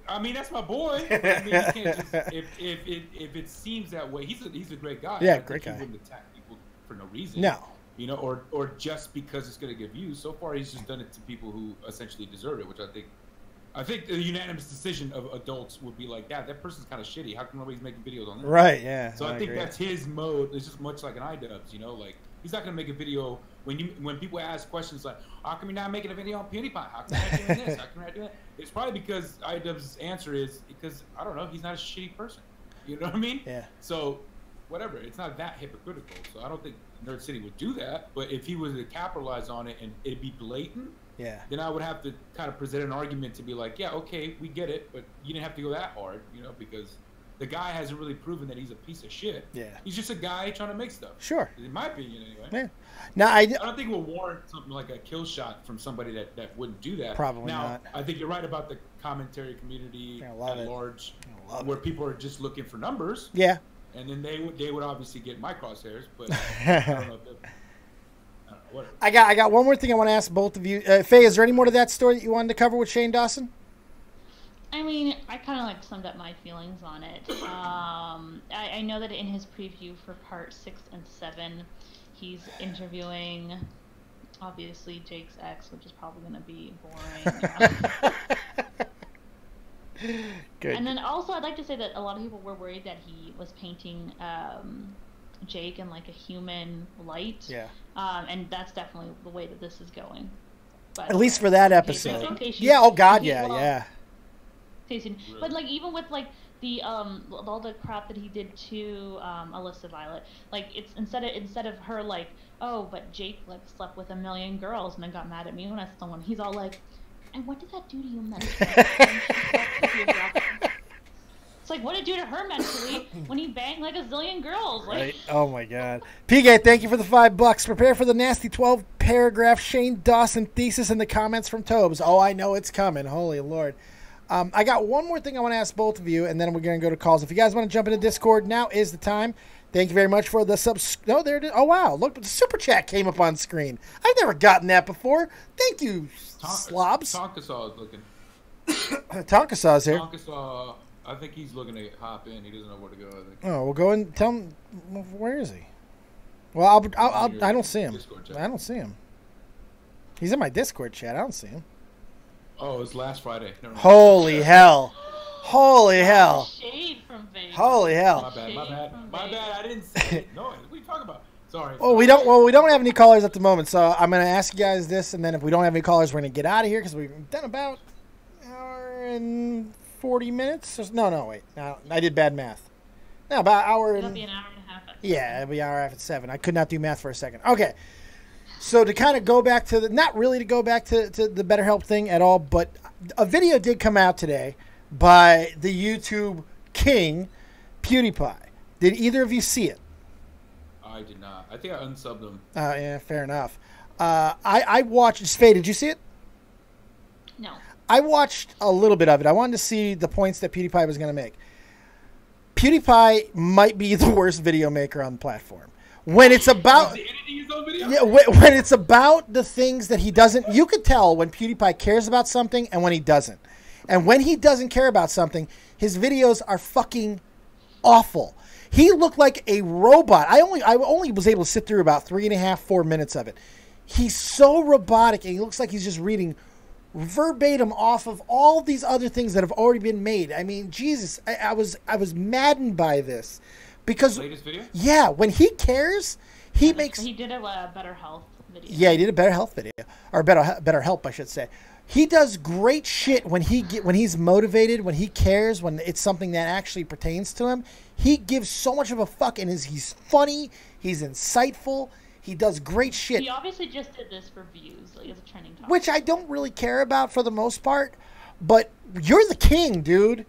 I mean, that's my boy. I mean, you can't just, if it seems that way, he's a great guy. Yeah, great guy. He wouldn't attack people for no reason. No. You know, or just because it's going to give views. So far, he's just done it to people who essentially deserve it, which I think the unanimous decision of adults would be like, that person's kind of shitty. How come nobody's making videos on this? Right, yeah. So I think that's his mode. It's just much like an iDubbbz, you know? Like, he's not going to make a video when people ask questions like, how come you're not making a video on PewDiePie? How come you're not doing this? How come you're not doing that? It's probably because iDubbbz's answer is because, I don't know, he's not a shitty person. You know what I mean? Yeah. So, whatever. It's not that hypocritical. So I don't think Nerd City would do that. But if he was to capitalize on it and it'd be blatant, yeah, then I would have to kind of present an argument to be like, yeah, okay, we get it, but you didn't have to go that hard, you know, because the guy hasn't really proven that he's a piece of shit. Yeah. He's just a guy trying to make stuff. Sure. In my opinion, anyway. Yeah. Now, I don't think it will warrant something like a kill shot from somebody that wouldn't do that. Probably now, not. I think you're right about the commentary community at large, where people are just looking for numbers. Yeah. And then they would obviously get my crosshairs, but I don't know if whatever. I got one more thing I want to ask both of you. Faye, is there any more to that story that you wanted to cover with Shane Dawson? I mean, I kind of like summed up my feelings on it. I know that in his preview for part 6 and 7, he's interviewing, obviously, Jake's ex, which is probably going to be boring. Good. And then also, I'd like to say that a lot of people were worried that he was painting Jake in like a human light. Yeah. And that's definitely the way that this is going. But, at least for that episode. Yeah. Oh God. Yeah. But like even with like the all the crap that he did to Alyssa Violet, like it's instead of her like, oh, but Jake like slept with 1 million girls and then got mad at me when I saw one. He's all like, and what did that do to you mentally? It's like, what did it do to her mentally when he banged like a zillion girls? Like, right. Oh my God. PK, thank you for the $5. Prepare for the nasty 12-paragraph Shane Dawson thesis in the comments from Tobes. Oh, I know it's coming. Holy Lord. I got one more thing I want to ask both of you, and then we're going to go to calls. If you guys want to jump into Discord, now is the time. Thank you very much for the subs. No, there it is. Oh, wow. Look, the super chat came up on screen. I've never gotten that before. Thank you, slobs. Tonkasaw is looking. Tonkasaw's here. Tonkasaw, I think he's looking to hop in. He doesn't know where to go, I think. Oh, we'll go and tell him. Where is he? Well, I don't see him. I don't see him. He's in my Discord chat. I don't see him. Oh, it's last Friday. Holy hell. Holy hell. Shade from Vegas. Holy hell. My bad. I didn't see it. No, what are you talking about? Sorry. Oh, we don't have any callers at the moment, so I'm going to ask you guys this, and then if we don't have any callers, we're going to get out of here because we've done about an hour and 40 minutes. No, wait. No, I did bad math. No, about an hour and... It'll be an hour and a half. Yeah, it'll be an hour after 7. I could not do math for a second. Okay. So to kind of go back to the... Not really to go back to the BetterHelp thing at all, but a video did come out today by the YouTube king, PewDiePie. Did either of you see it? I did not. I think I unsubbed him. Yeah, fair enough. I watched... Faye, did you see it? No. I watched a little bit of it. I wanted to see the points that PewDiePie was going to make. PewDiePie might be the worst video maker on the platform. When it's about... Yeah, when it's about the things that he doesn't... You could tell when PewDiePie cares about something and when he doesn't. And when he doesn't care about something, his videos are fucking awful. He looked like a robot. I only was able to sit through about 3.5, 4 minutes of it. He's so robotic, and he looks like he's just reading verbatim off of all these other things that have already been made. I mean, Jesus, I was maddened by this because latest video? Yeah, when he cares, he makes. He did a Better Health video. Yeah, he did a Better Health video, or Better Help, I should say. He does great shit when he's motivated, when he cares, when it's something that actually pertains to him. He gives so much of a fuck, and he's funny, he's insightful, he does great shit. He obviously just did this for views, like as a trending topic. Which I don't really care about for the most part, but you're the king, dude.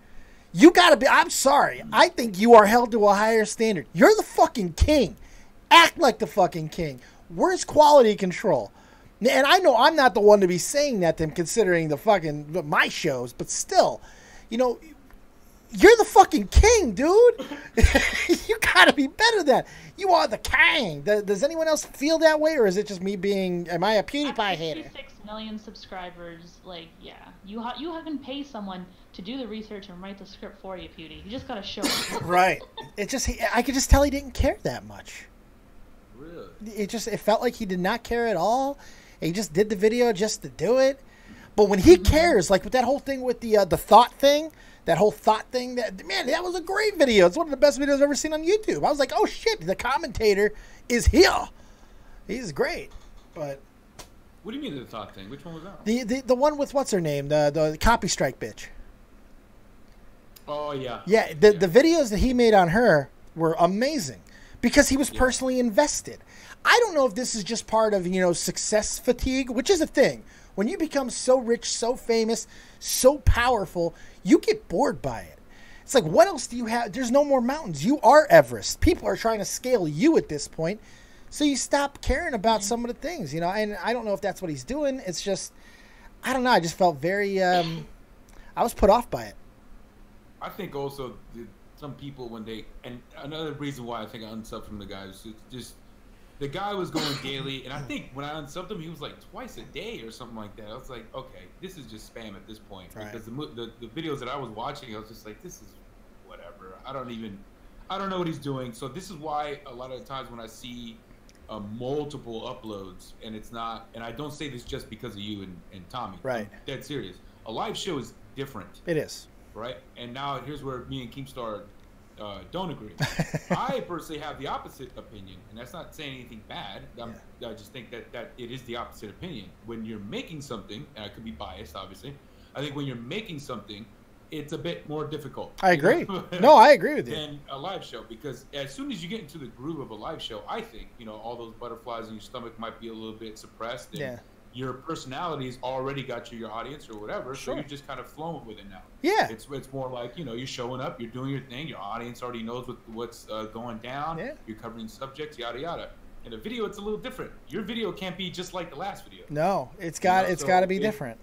You gotta be, I'm sorry, I think you are held to a higher standard. You're the fucking king. Act like the fucking king. Where's quality control? And I know I'm not the one to be saying that to him, considering the fucking my shows, but still, you know, you're the fucking king, dude. You gotta be better than that. You are the king. Does anyone else feel that way, or is it just me being? Am I a PewDiePie hater? 66 million subscribers. Like, yeah, you can pay someone to do the research and write the script for you, Pewdie. You just gotta show it. Right. It just I could just tell he didn't care that much. Really? It felt like he did not care at all. He just did the video just to do it. But when he cares, like with that whole thing with the thought thing, that was a great video. It's one of the best videos I've ever seen on YouTube. I was like, oh shit, the commentator is here. He's great. But what do you mean the thought thing? Which one was that? The one with what's her name? The copy strike bitch. Oh yeah. Yeah, the videos that he made on her were amazing because he was personally invested. I don't know if this is just part of, success fatigue, which is a thing. When you become so rich, so famous, so powerful, you get bored by it. It's like, what else do you have? There's no more mountains. You are Everest. People are trying to scale you at this point. So you stop caring about some of the things, and I don't know if that's what he's doing. It's just, I don't know. I just felt very, I was put off by it. I think also some people and another reason why I think I unsubbed from the guy is just, the guy was going daily, and I think when I unsubbed him, he was like twice a day or something like that. I was like, okay, this is just spam at this point. Right. Because the videos that I was watching, I was just like, this is whatever. I don't know what he's doing. So this is why a lot of the times when I see multiple uploads, and it's not, and I don't say this just because of you and Tommy. Right. I'm dead serious. A live show is different. It is. Right. And now here's where me and Keemstar don't agree. I personally have the opposite opinion, and that's not saying anything bad. I just think that it is the opposite opinion. When you're making something, and I could be biased, obviously, I think when you're making something, it's a bit more difficult. I agree. No, I agree with you. Than a live show, because as soon as you get into the groove of a live show, I think all those butterflies in your stomach might be a little bit suppressed. And your personality's already got your audience or whatever, so you're just kind of flowing with it now. Yeah. It's more like, you're showing up, you're doing your thing, your audience already knows what's going down, you're covering subjects, yada yada. In a video, it's a little different. Your video can't be just like the last video. No, it's got to be different.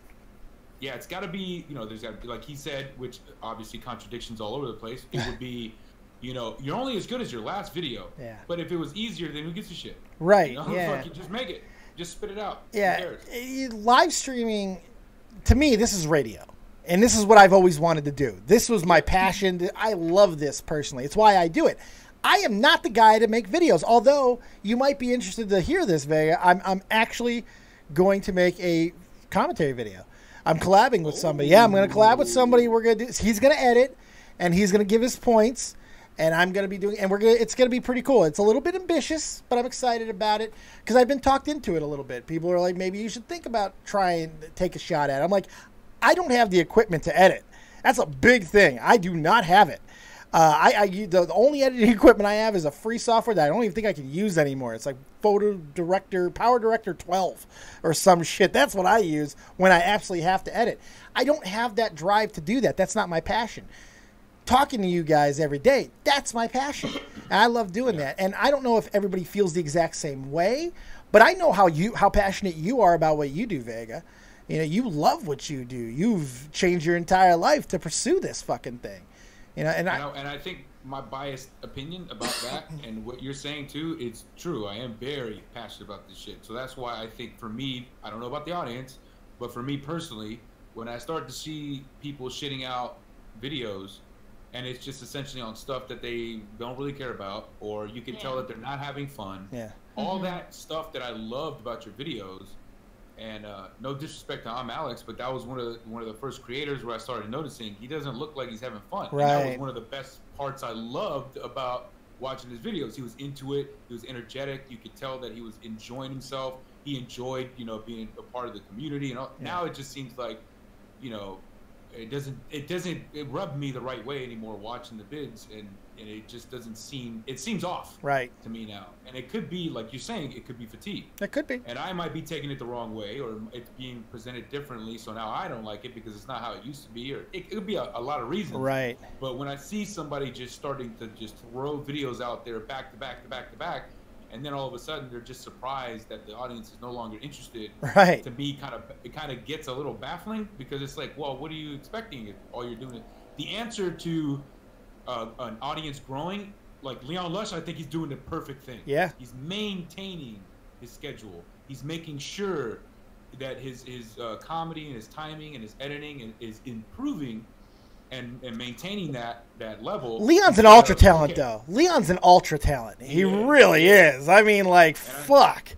yeah, it's got to be, there's got to be, like he said, which obviously contradictions all over the place. It would be, you're only as good as your last video. Yeah. But if it was easier, then who gives a shit? Right. Yeah. Fuck it, just make it. Just spit it out. Yeah. Live streaming, to me, this is radio. And this is what I've always wanted to do. This was my passion. I love this personally. It's why I do it. I am not the guy to make videos, although you might be interested to hear this, Vega. I'm actually going to make a commentary video. I'm collabing with somebody. Yeah, I'm going to collab with somebody. We're going to do. He's going to edit, and he's going to give his points, and I'm going to be doing. And it's going to be pretty cool. It's a little bit ambitious, but I'm excited about it because I've been talked into it a little bit. People are like, maybe you should think about trying to take a shot at it. I'm like, I don't have the equipment to edit. That's a big thing. I do not have it. The only editing equipment I have is a free software that I don't even think I can use anymore. It's like Power Director 12 or some shit. That's what I use when I absolutely have to edit. I don't have that drive to do that. That's not my passion. Talking to you guys every day, that's my passion. And I love doing that. And I don't know if everybody feels the exact same way, but I know how passionate you are about what you do, Vega. You love what you do. You've changed your entire life to pursue this fucking thing. And I think my biased opinion about that and what you're saying too, it's true. I am very passionate about this shit. So that's why I think for me, I don't know about the audience, but for me personally, when I start to see people shitting out videos and it's just essentially on stuff that they don't really care about, or you can tell that they're not having fun. Yeah. All that stuff that I loved about your videos. And no disrespect to Alex, but that was one of the first creators where I started noticing he doesn't look like he's having fun. Right. And that was one of the best parts I loved about watching his videos. He was into it. He was energetic. You could tell that he was enjoying himself. He enjoyed, being a part of the community. And now it just seems like, it rubbed me the right way anymore watching the vids, and it just doesn't seem, it seems off to me now. And it could be, like you're saying, it could be fatigue. It could be. And I might be taking it the wrong way, or it's being presented differently, so now I don't like it because it's not how it used to be, or it could be a lot of reasons. Right. But when I see somebody just starting to just throw videos out there back to back to back to back, and then all of a sudden they're just surprised that the audience is no longer interested. Right. To me, it kind of gets a little baffling, because it's like, well, what are you expecting if all you're doing? The answer to an audience growing, like Leon Lush, I think he's doing the perfect thing. Yeah. He's maintaining his schedule. He's making sure that his comedy and his timing and his editing is improving and maintaining that level. Leon's an ultra talent, though. Leon's an ultra talent. He really is. I mean, like, fuck.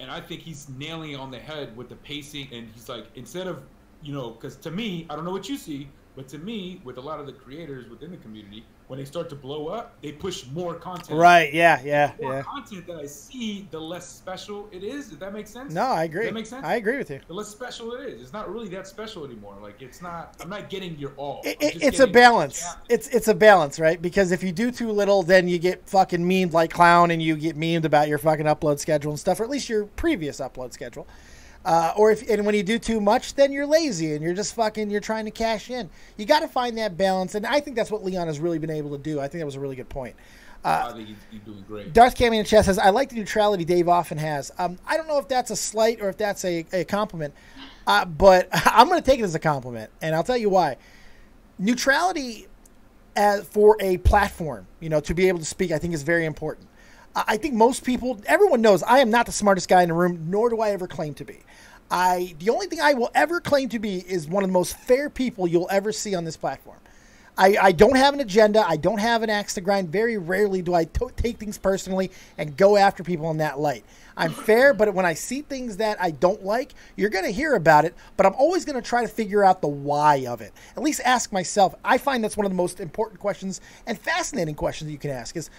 And I think he's nailing it on the head with the pacing. And he's like, instead of, because to me, I don't know what you see, but to me, with a lot of the creators within the community, when they start to blow up, they push more content. Right, yeah. The more content that I see, the less special it is. Does that make sense? No, I agree. Does that make sense? I agree with you. The less special it is. It's not really that special anymore. Like, it's not, I'm not getting your all. It's a balance. It's a balance, right? Because if you do too little, then you get fucking memed like clown, and you get memed about your fucking upload schedule and stuff, or at least your previous upload schedule. And when you do too much, then you're lazy and you're just you're trying to cash in. You got to find that balance, and I think that's what Leon has really been able to do. I think that was a really good point. I think he's doing great. Darth Camion in chat says, I like the neutrality Dave often has. I don't know if that's a slight or if that's a compliment, but I'm going to take it as a compliment, and I'll tell you why. Neutrality for a platform, to be able to speak, I think is very important. I think most people, everyone knows I am not the smartest guy in the room, nor do I ever claim to be. The only thing I will ever claim to be is one of the most fair people you'll ever see on this platform. I don't have an agenda. I don't have an axe to grind. Very rarely do I take things personally and go after people in that light. I'm fair, but when I see things that I don't like, you're going to hear about it, but I'm always going to try to figure out the why of it. At least ask myself. I find that's one of the most important questions and fascinating questions that you can ask is,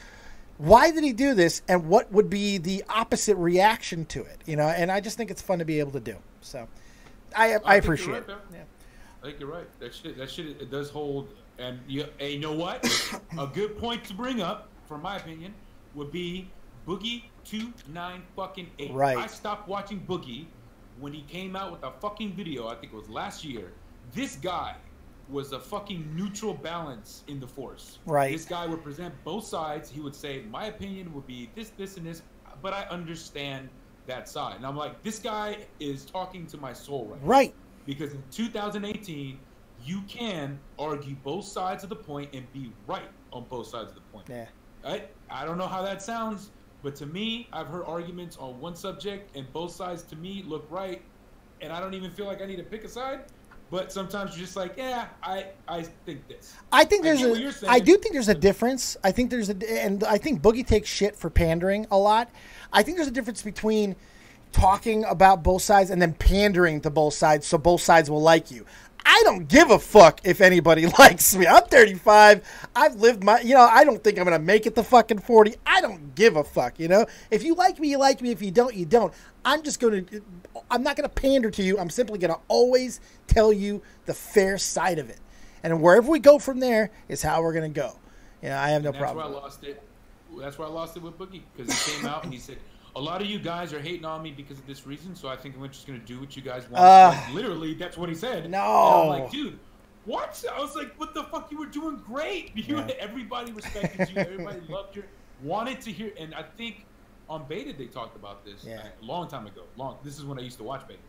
why did he do this, and what would be the opposite reaction to it? And I just think it's fun to be able to do. So I appreciate it. Yeah. I think you're right. That shit, it does hold. And you know what? A good point to bring up, from my opinion, would be Boogie 298. Right. I stopped watching Boogie when he came out with a fucking video. I think it was last year. This guy was a fucking neutral balance in the force. Right. This guy would present both sides. He would say, my opinion would be this, and this, but I understand that side. And I'm like, this guy is talking to my soul right now. Right. because in 2018 you can argue both sides of the point and be right on both sides of the point. Yeah. I don't know how that sounds, but to me, I've heard arguments on one subject and both sides to me look right, and I don't even feel like I need to pick a side. But sometimes you're just like, yeah, I think this. I think I do think there's a difference. I think and I think Boogie takes shit for pandering a lot. I think there's a difference between talking about both sides and then pandering to both sides so both sides will like you. I don't give a fuck if anybody likes me. I'm 35. I've lived my, I don't think I'm going to make it to fucking 40. I don't give a fuck, If you like me, you like me. If you don't, you don't. I'm not going to pander to you. I'm simply going to always tell you the fair side of it. And wherever we go from there is how we're going to go. I have no problem. That's why I lost it. That's why I lost it with Boogie, because he came out and he said, a lot of you guys are hating on me because of this reason, so I think I'm just going to do what you guys want. Like, literally, that's what he said. No. And I'm like, dude, what? I was like, what the fuck? You were doing great. Everybody respected you. Everybody loved you. Wanted to hear. And I think on Beta they talked about this a long time ago. This is when I used to watch Beta.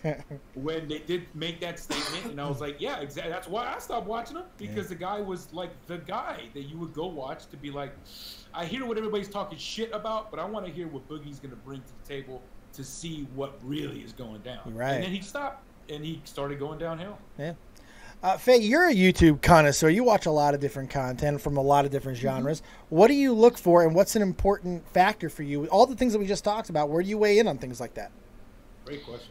Yeah. When they did make that statement, and I was like, yeah, exactly. That's why I stopped watching them, because the guy was like the guy that you would go watch to be like, I hear what everybody's talking shit about, but I want to hear what Boogie's going to bring to the table to see what really is going down. Right. And then he stopped, and he started going downhill. Yeah. Faye, you're a YouTube connoisseur. You watch a lot of different content from a lot of different genres. What do you look for, and what's an important factor for you? All the things that we just talked about, where do you weigh in on things like that? Great question.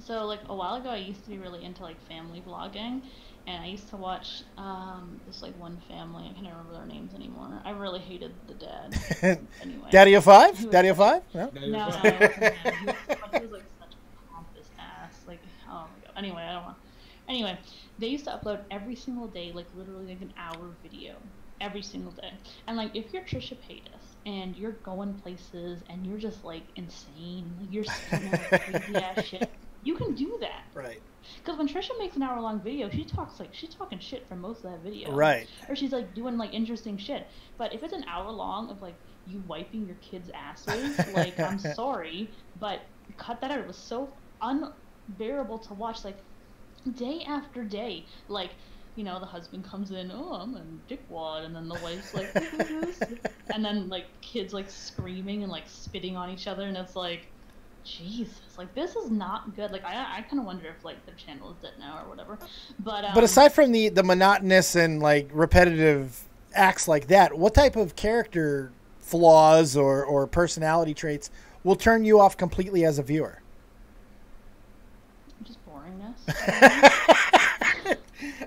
So, like, a while ago, I used to be really into, like, family vlogging, and I used to watch this, like, one family. I can't remember their names anymore. I really hated the dad. Anyway. Daddy of Five? Daddy of Five? No, it wasn't him. He was, like, such a pompous ass. Like, oh, my God. Anyway, I don't want... Anyway, they used to upload every single day, like, literally, like, an hour video. Every single day. And, like, if you're Trisha Paytas and you're going places and you're just, like, insane, like, you're saying crazy-ass shit, you can do that. Right. Because when Trisha makes an hour-long video, she's talking shit for most of that video. Right. Or she's, like, doing, like, interesting shit. But if it's an hour long of, like, you wiping your kids' asses, like, I'm sorry, but cut that out. It was so unbearable to watch, like, day after day. Like, the husband comes in, oh, I'm a dickwad, and then the wife's like, and then, like, kids, like, screaming and, like, spitting on each other, and it's like, Jesus, like, this is not good. Like, I kind of wonder if, like, the channel is dead now or whatever. But aside from the monotonous and, like, repetitive acts like that, what type of character flaws or personality traits will turn you off completely as a viewer? Just boringness.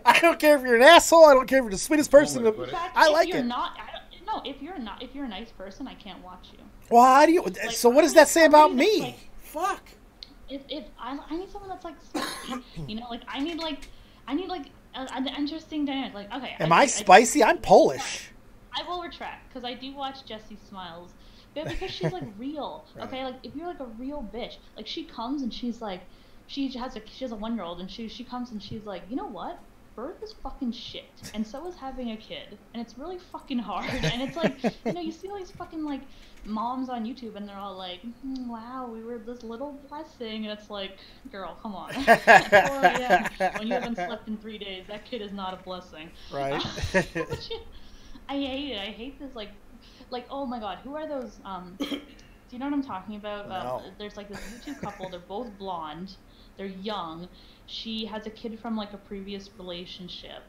I don't care if you're an asshole. I don't care if you're the sweetest person. I like it. If you're a nice person, I can't watch you. Well, how do you? Like, so what does that say about me? Like, fuck. If I need someone that's like spicy, like I need an interesting dynamic. Like, okay. Am I spicy? I'm Polish. I will retract because I do watch Jessie Smiles, but because she's like real. Right. Okay, like if you're like a real bitch, like she comes and she's like, she has a 1-year-old and she comes and she's like, you know what? Birth is fucking shit, and so is having a kid, and it's really fucking hard. And it's like, you see all these fucking like moms on YouTube, and they're all like, wow, we were this little blessing, and it's like, girl, come on. 4 a.m. when you haven't slept in 3 days, that kid is not a blessing. Right. I hate it. I hate this like, oh my God, who are those? Do you know what I'm talking about? No. There's like this YouTube couple. They're both blonde. They're young. She has a kid from like a previous relationship.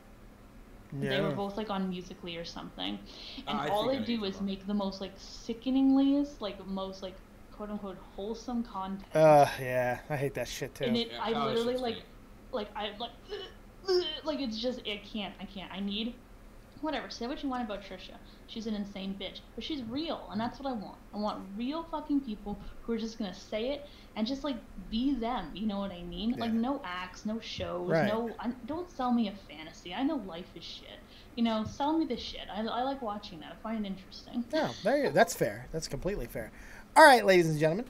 Yeah. They were both like on Musical.ly or something, and all they do is make the most like sickeningly, like most like quote unquote wholesome content. Yeah, I hate that shit too. And I literally like it's just I can't. I need whatever. Say what you want about Trisha. She's an insane bitch, but she's real, and that's what I want. I want real fucking people who are just gonna say it and just like be them. You know what I mean? Yeah. Like no acts, no shows, right. Don't sell me a fantasy. I know life is shit. Sell me the shit. I like watching that. I find it interesting. No, that's fair. That's completely fair. All right, ladies and gentlemen.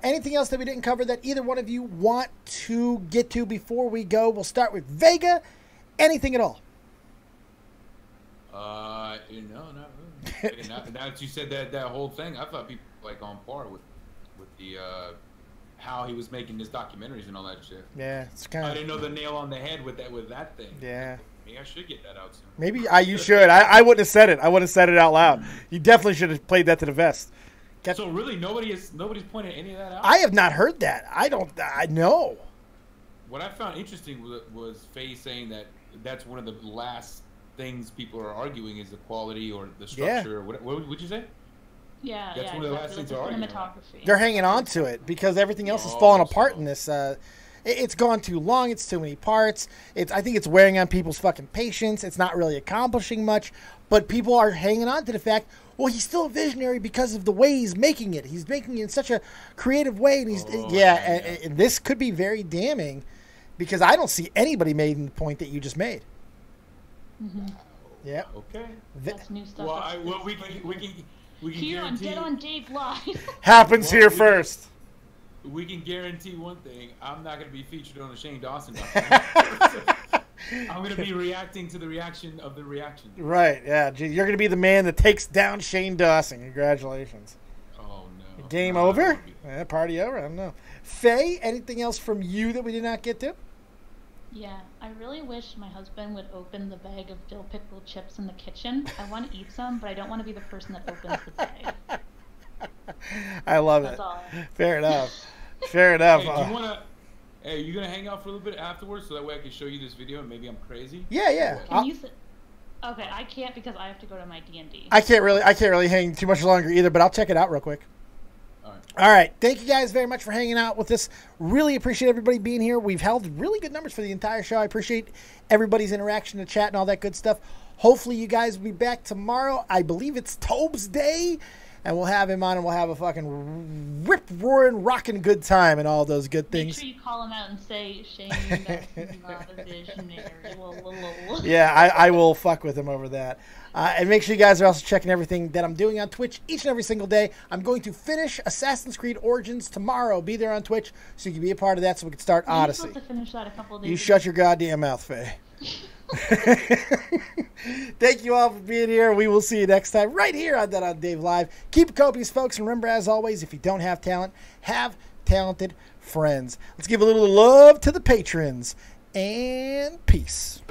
Anything else that we didn't cover that either one of you want to get to before we go? We'll start with Vega. Anything at all? No, not really. Now that you said that whole thing, I thought people like on par with the how he was making his documentaries and all that shit. Yeah, it's kind I of. didn't know the nail on the head with that thing. Yeah. Maybe I should get that out soon. Maybe you should. I wouldn't have said it. I wouldn't have said it out loud. You definitely should have played that to the vest. So really, nobody's pointed any of that out. I have not heard that. I know. What I found interesting was Faye saying that that's one of the last things people are arguing is the quality or the structure. Yeah. What would you say? Yeah, That's one of the last things like they're arguing cinematography. They're hanging on to it because everything else is falling apart so. in this. It's gone too long. It's too many parts. I think it's wearing on people's fucking patience. It's not really accomplishing much. But people are hanging on to the fact, well, he's still a visionary because of the way he's making it. He's making it in such a creative way. And and this could be very damning because I don't see anybody making the point that you just made. Mm-hmm. Yeah. Okay. That's new stuff. Well, we can here on guarantee. Dead on Dave Live. Happens here first. We can guarantee one thing: I'm not going to be featured on the Shane Dawson documentary. I'm going to be reacting to the reaction of the reaction. Right, yeah. You're going to be the man that takes down Shane Dawson. Congratulations. Oh, no. Game over? Party over? I don't know. Faye, anything else from you that we did not get to? Yeah, I really wish my husband would open the bag of dill pickle chips in the kitchen. I want to eat some, but I don't want to be the person that opens the bag. I love That's it. all. Fair enough. Fair enough. Hey, do you want to... Hey, you gonna hang out for a little bit afterwards so that way I can show you this video and maybe I'm crazy? Yeah. Can you okay, I can't because I have to go to my D&D. I can't really hang too much longer either, but I'll check it out real quick. All right. Thank you guys very much for hanging out with us. Really appreciate everybody being here. We've held really good numbers for the entire show. I appreciate everybody's interaction in the chat and all that good stuff. Hopefully you guys will be back tomorrow. I believe it's Tobes Day. And we'll have him on, and we'll have a fucking rip-roaring, rocking good time and all those good things. Make sure you call him out and say, Shane, that's not a visionary. Yeah, I will fuck with him over that. And make sure you guys are also checking everything that I'm doing on Twitch each and every single day. I'm going to finish Assassin's Creed Origins tomorrow. Be there on Twitch so you can be a part of that so we can start Odyssey. You're supposed to finish that a couple of days You ago. shut your goddamn mouth, Faye. Thank you all for being here. We will see you next time right here on Dead on Dave Live. Keep it copious, folks, and remember, as always, if you don't have talent, have talented friends. Let's give a little love to the patrons, and peace.